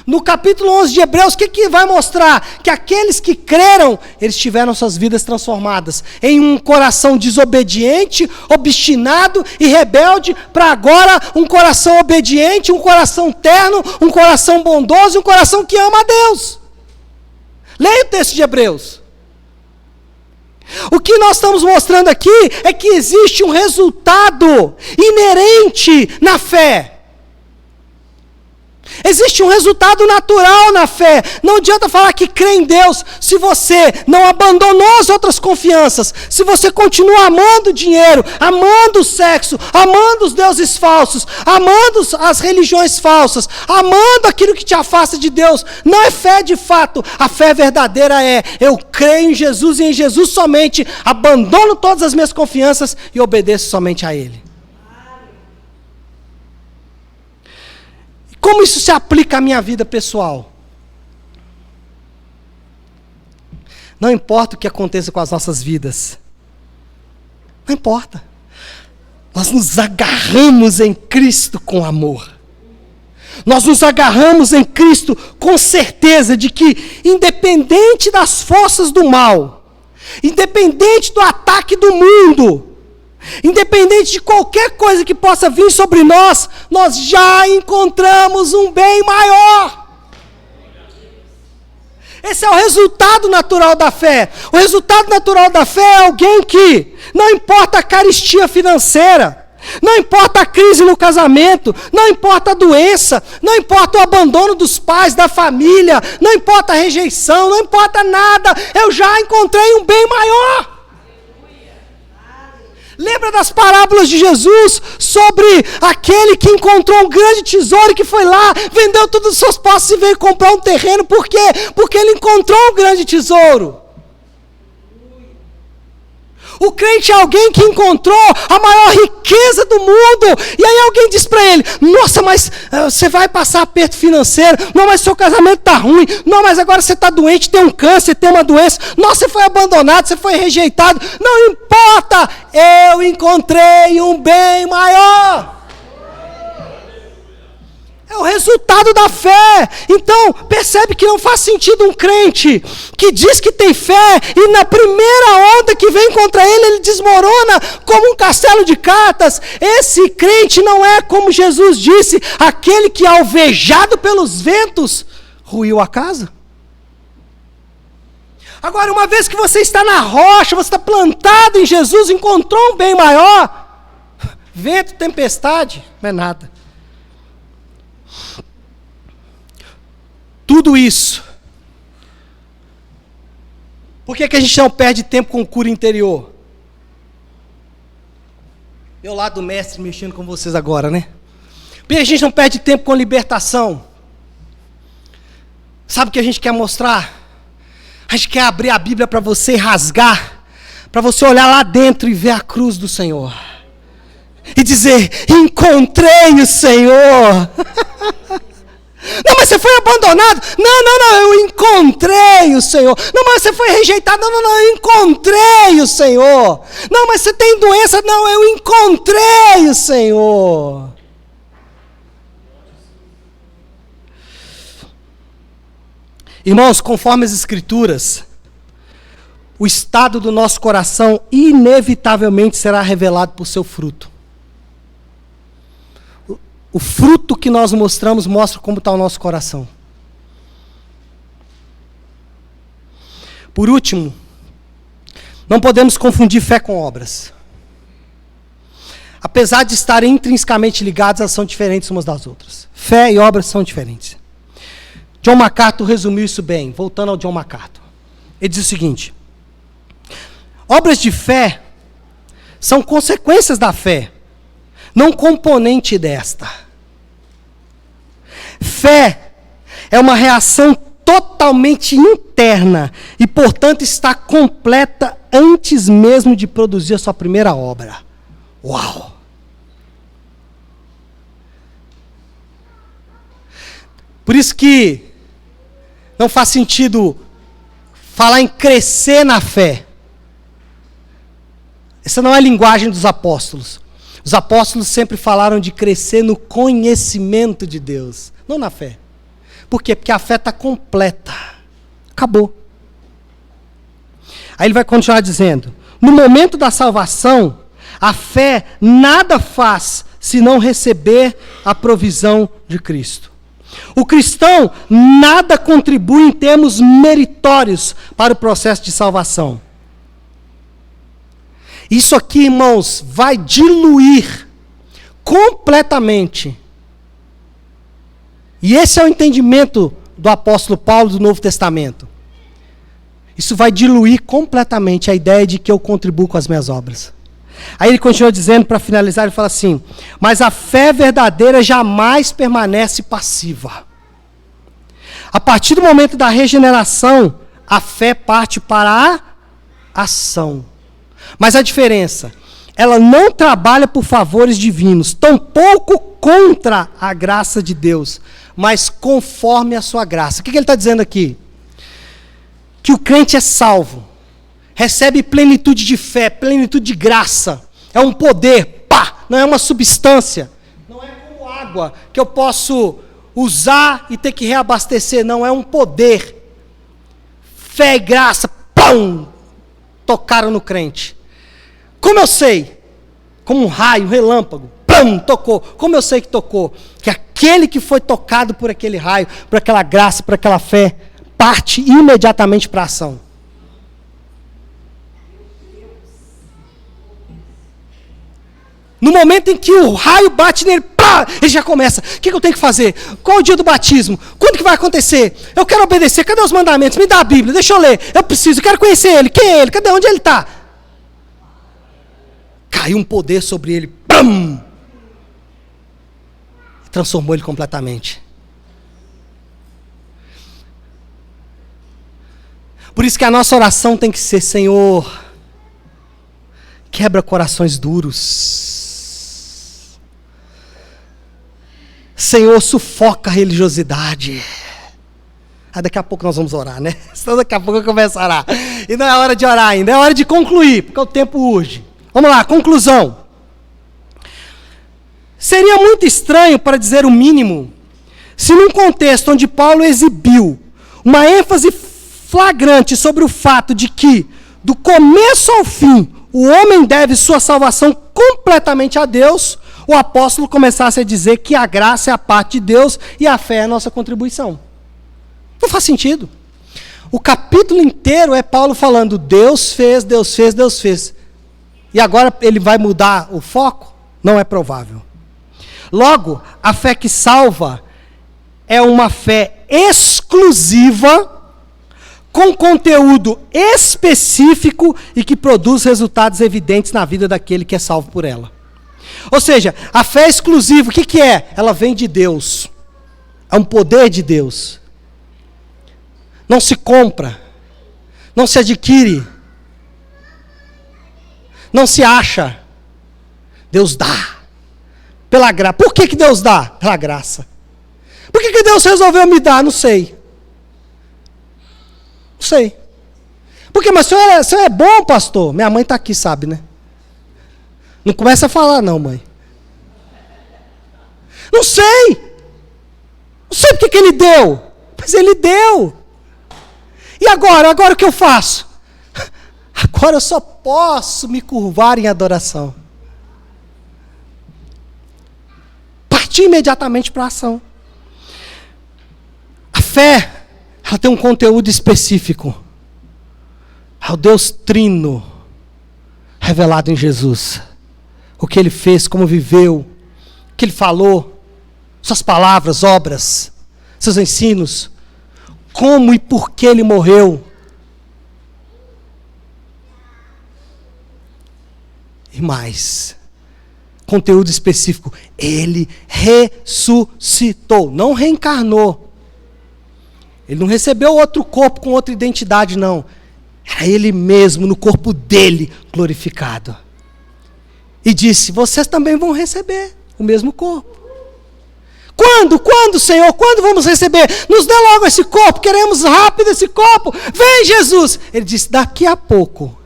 No capítulo 11 de Hebreus, o que vai mostrar? Que aqueles que creram, eles tiveram suas vidas transformadas em um coração desobediente, obstinado e rebelde, para agora um coração obediente, um coração terno, um coração bondoso e um coração que ama a Deus. Leia o texto de Hebreus. O que nós estamos mostrando aqui é que existe um resultado inerente na fé. Existe um resultado natural na fé. Não adianta falar que crê em Deus se você não abandonou as outras confianças, se você continua amando o dinheiro, amando o sexo, amando os deuses falsos, amando as religiões falsas, amando aquilo que te afasta de Deus. Não é fé de fato. A fé verdadeira é: eu creio em Jesus e em Jesus somente, abandono todas as minhas confianças e obedeço somente a Ele. Como isso se aplica à minha vida pessoal? Não importa o que aconteça com as nossas vidas. Não importa. Nós nos agarramos em Cristo com amor. Nós nos agarramos em Cristo com certeza de que, independente das forças do mal, independente do ataque do mundo, independente de qualquer coisa que possa vir sobre nós, nós já encontramos um bem maior. Esse é o resultado natural da fé. O resultado natural da fé é alguém que, não importa a carestia financeira, não importa a crise no casamento, não importa a doença, não importa o abandono dos pais, da família, não importa a rejeição, não importa nada, eu já encontrei um bem maior. Lembra das parábolas de Jesus sobre aquele que encontrou um grande tesouro e que foi lá, vendeu todas as suas posses e veio comprar um terreno? Por quê? Porque ele encontrou um grande tesouro. O crente é alguém que encontrou a maior riqueza do mundo. E aí alguém diz para ele: nossa, mas você vai passar aperto financeiro. Não, mas seu casamento está ruim. Não, mas agora você está doente, tem um câncer, tem uma doença. Nossa, você foi abandonado, você foi rejeitado. Não importa, eu encontrei um bem maior. É o resultado da fé. Então, percebe que não faz sentido um crente que diz que tem fé e na primeira onda que vem contra ele, ele desmorona como um castelo de cartas. Esse crente não é, como Jesus disse, aquele que, alvejado pelos ventos, ruiu a casa. Agora, uma vez que você está na rocha, você está plantado em Jesus, encontrou um bem maior, vento, tempestade, não é nada. Tudo isso. Por que a gente não perde tempo com cura interior? Meu lado mestre mexendo com vocês agora, né? Por que a gente não perde tempo com libertação? Sabe o que a gente quer mostrar? A gente quer abrir a Bíblia para você e rasgar, para você olhar lá dentro e ver a cruz do Senhor. E dizer: encontrei o Senhor. Não, mas você foi abandonado. Não, eu encontrei o Senhor. Não, mas você foi rejeitado. Não, eu encontrei o Senhor. Não, mas você tem doença. Não, eu encontrei o Senhor. Irmãos, conforme as Escrituras, o estado do nosso coração inevitavelmente será revelado por seu fruto. O fruto que nós mostramos mostra como está o nosso coração. Por último, não podemos confundir fé com obras. Apesar de estarem intrinsecamente ligadas, elas são diferentes umas das outras. Fé e obras são diferentes. John MacArthur resumiu isso bem, voltando ao John MacArthur. Ele diz o seguinte: obras de fé são consequências da fé, não componente desta. Fé é uma reação totalmente interna e, portanto, está completa antes mesmo de produzir a sua primeira obra. Uau! Por isso que não faz sentido falar em crescer na fé. Essa não é a linguagem dos apóstolos. Os apóstolos sempre falaram de crescer no conhecimento de Deus, não na fé. Por quê? Porque a fé está completa. Acabou. Aí ele vai continuar dizendo: no momento da salvação, a fé nada faz senão receber a provisão de Cristo. O cristão nada contribui em termos meritórios para o processo de salvação. Isso aqui, irmãos, vai diluir completamente. E esse é o entendimento do apóstolo Paulo do Novo Testamento. Isso vai diluir completamente a ideia de que eu contribuo com as minhas obras. Aí ele continua dizendo, para finalizar, ele fala assim: mas a fé verdadeira jamais permanece passiva. A partir do momento da regeneração, a fé parte para a ação. Mas a diferença, ela não trabalha por favores divinos, tampouco contra a graça de Deus, mas conforme a sua graça. O que ele está dizendo aqui? Que o crente é salvo, recebe plenitude de fé, plenitude de graça, é um poder, não é uma substância, não é como água que eu posso usar e ter que reabastecer, não, é um poder. Fé e graça, tocaram no crente. Como eu sei? Como um raio, um relâmpago, tocou. Como eu sei que tocou? Que aquele que foi tocado por aquele raio, por aquela graça, por aquela fé, parte imediatamente para a ação. No momento em que o raio bate nele, ele já começa. O que eu tenho que fazer? Qual o dia do batismo? Quando que vai acontecer? Eu quero obedecer. Cadê os mandamentos? Me dá a Bíblia, deixa eu ler. Eu preciso, eu quero conhecer ele. Quem é ele? Cadê? Onde ele está? Caiu um poder sobre ele. Transformou ele completamente. Por isso que a nossa oração tem que ser: Senhor, quebra corações duros. Senhor, sufoca a religiosidade. Daqui a pouco nós vamos orar, né? Senão daqui a pouco eu começo a orar. E não é hora de orar ainda, é hora de concluir, porque o tempo urge. Vamos lá, conclusão. Seria muito estranho, para dizer o mínimo, se num contexto onde Paulo exibiu uma ênfase flagrante sobre o fato de que, do começo ao fim, o homem deve sua salvação completamente a Deus, o apóstolo começasse a dizer que a graça é a parte de Deus e a fé é a nossa contribuição. Não faz sentido. O capítulo inteiro é Paulo falando: Deus fez, Deus fez, Deus fez. E agora ele vai mudar o foco? Não é provável. Logo, a fé que salva é uma fé exclusiva, com conteúdo específico e que produz resultados evidentes na vida daquele que é salvo por ela. Ou seja, a fé exclusiva, o que é? Ela vem de Deus. É um poder de Deus. Não se compra, não se adquire, não se acha. Deus dá. Pela graça. Por que Deus dá? Pela graça. Por que Deus resolveu me dar? Não sei. Não sei. Por que? Mas o senhor é bom, pastor? Minha mãe está aqui, sabe, né? Não começa a falar não, mãe. Não sei. Não sei porque que ele deu. Mas ele deu. E agora? Agora o que eu faço? Agora eu só posso me curvar em adoração. Partir imediatamente para a ação. A fé, ela tem um conteúdo específico. ao Deus Trino revelado em Jesus. O que Ele fez, como viveu, o que Ele falou, suas palavras, obras, seus ensinos, como e por que Ele morreu. E mais, conteúdo específico, Ele ressuscitou, não reencarnou. Ele não recebeu outro corpo com outra identidade, não. Era Ele mesmo, no corpo dele, glorificado. E disse, vocês também vão receber o mesmo corpo. Quando, Senhor? Quando vamos receber? Nos dê logo esse corpo, queremos rápido esse corpo. Vem, Jesus! Ele disse, daqui a pouco.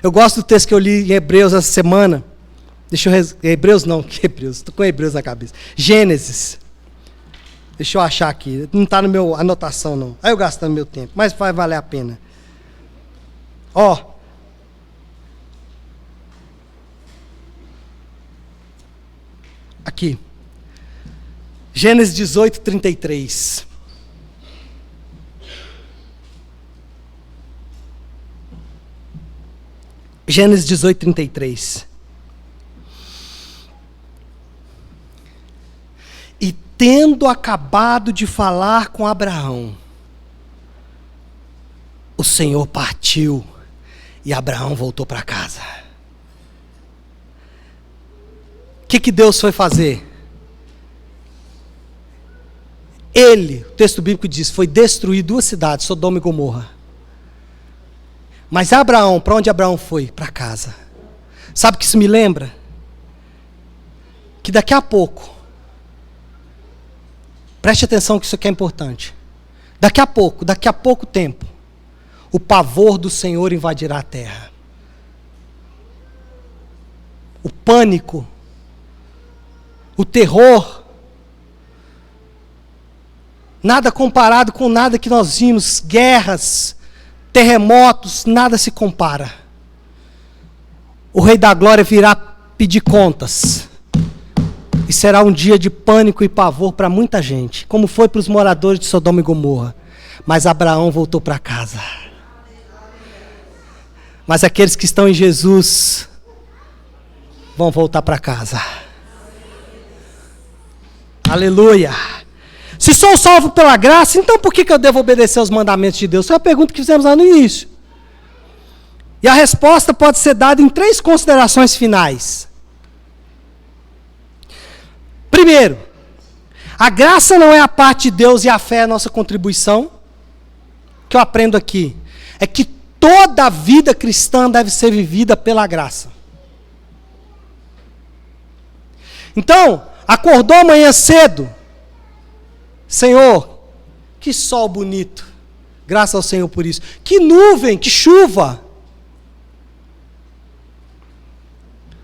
Eu gosto do texto que eu li em Hebreus essa semana. Hebreus não, que Hebreus? Estou com Hebreus na cabeça. Gênesis. Deixa eu achar aqui. Não está no meu anotação, não. Aí eu gastando meu tempo, mas vai valer a pena. Ó. Aqui. Gênesis 18, 33. Gênesis 18, 33. E tendo acabado de falar com Abraão, o Senhor partiu e Abraão voltou para casa. O que Deus foi fazer? Ele, o texto bíblico diz, foi destruir 2 cidades, Sodoma e Gomorra. Mas Abraão, para onde Abraão foi? Para casa. Sabe o que isso me lembra? Que daqui a pouco, preste atenção que isso aqui é importante. Daqui a pouco tempo, o pavor do Senhor invadirá a terra. O pânico, o terror, nada comparado com nada que nós vimos, guerras, terremotos, nada se compara. O Rei da Glória virá pedir contas. E será um dia de pânico e pavor para muita gente, como foi para os moradores de Sodoma e Gomorra. Mas Abraão voltou para casa. Mas aqueles que estão em Jesus vão voltar para casa. Aleluia. Se sou salvo pela graça, então por que eu devo obedecer aos mandamentos de Deus? Essa é a pergunta que fizemos lá no início. E a resposta pode ser dada em 3 considerações finais. Primeiro, a graça não é a parte de Deus e a fé é a nossa contribuição. O que eu aprendo aqui é que toda a vida cristã deve ser vivida pela graça. Então, acordou amanhã cedo, Senhor, que sol bonito, graças ao Senhor por isso. Que nuvem, que chuva.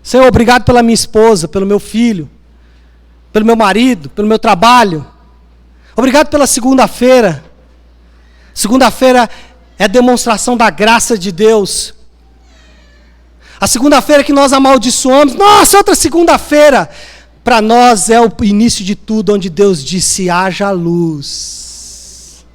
Senhor, obrigado pela minha esposa, pelo meu filho, pelo meu marido, pelo meu trabalho. Obrigado pela segunda-feira. Segunda-feira é a demonstração da graça de Deus. A segunda-feira que nós amaldiçoamos, nossa, outra segunda-feira. Para nós é o início de tudo, onde Deus disse, haja luz.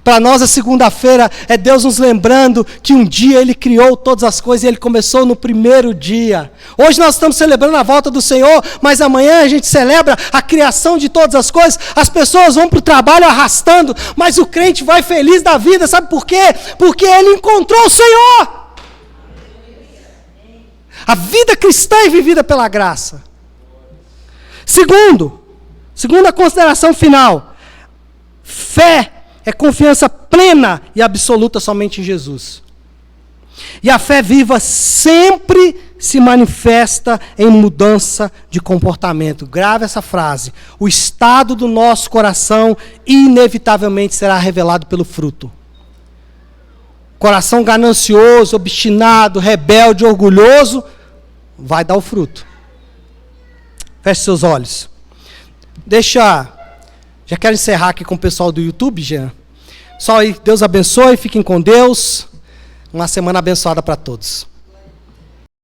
Para nós a segunda-feira é Deus nos lembrando que um dia Ele criou todas as coisas e Ele começou no primeiro dia. Hoje nós estamos celebrando a volta do Senhor, mas amanhã a gente celebra a criação de todas as coisas. As pessoas vão para o trabalho arrastando, mas o crente vai feliz da vida, sabe por quê? Porque ele encontrou o Senhor. A vida cristã é vivida pela graça. Segunda consideração final, fé é confiança plena e absoluta somente em Jesus. E a fé viva sempre se manifesta em mudança de comportamento. Grave essa frase. O estado do nosso coração inevitavelmente será revelado pelo fruto. Coração ganancioso, obstinado, rebelde, orgulhoso, vai dar o fruto. Feche seus olhos. Já quero encerrar aqui com o pessoal do YouTube, Jean. Só aí, Deus abençoe, fiquem com Deus. Uma semana abençoada para todos.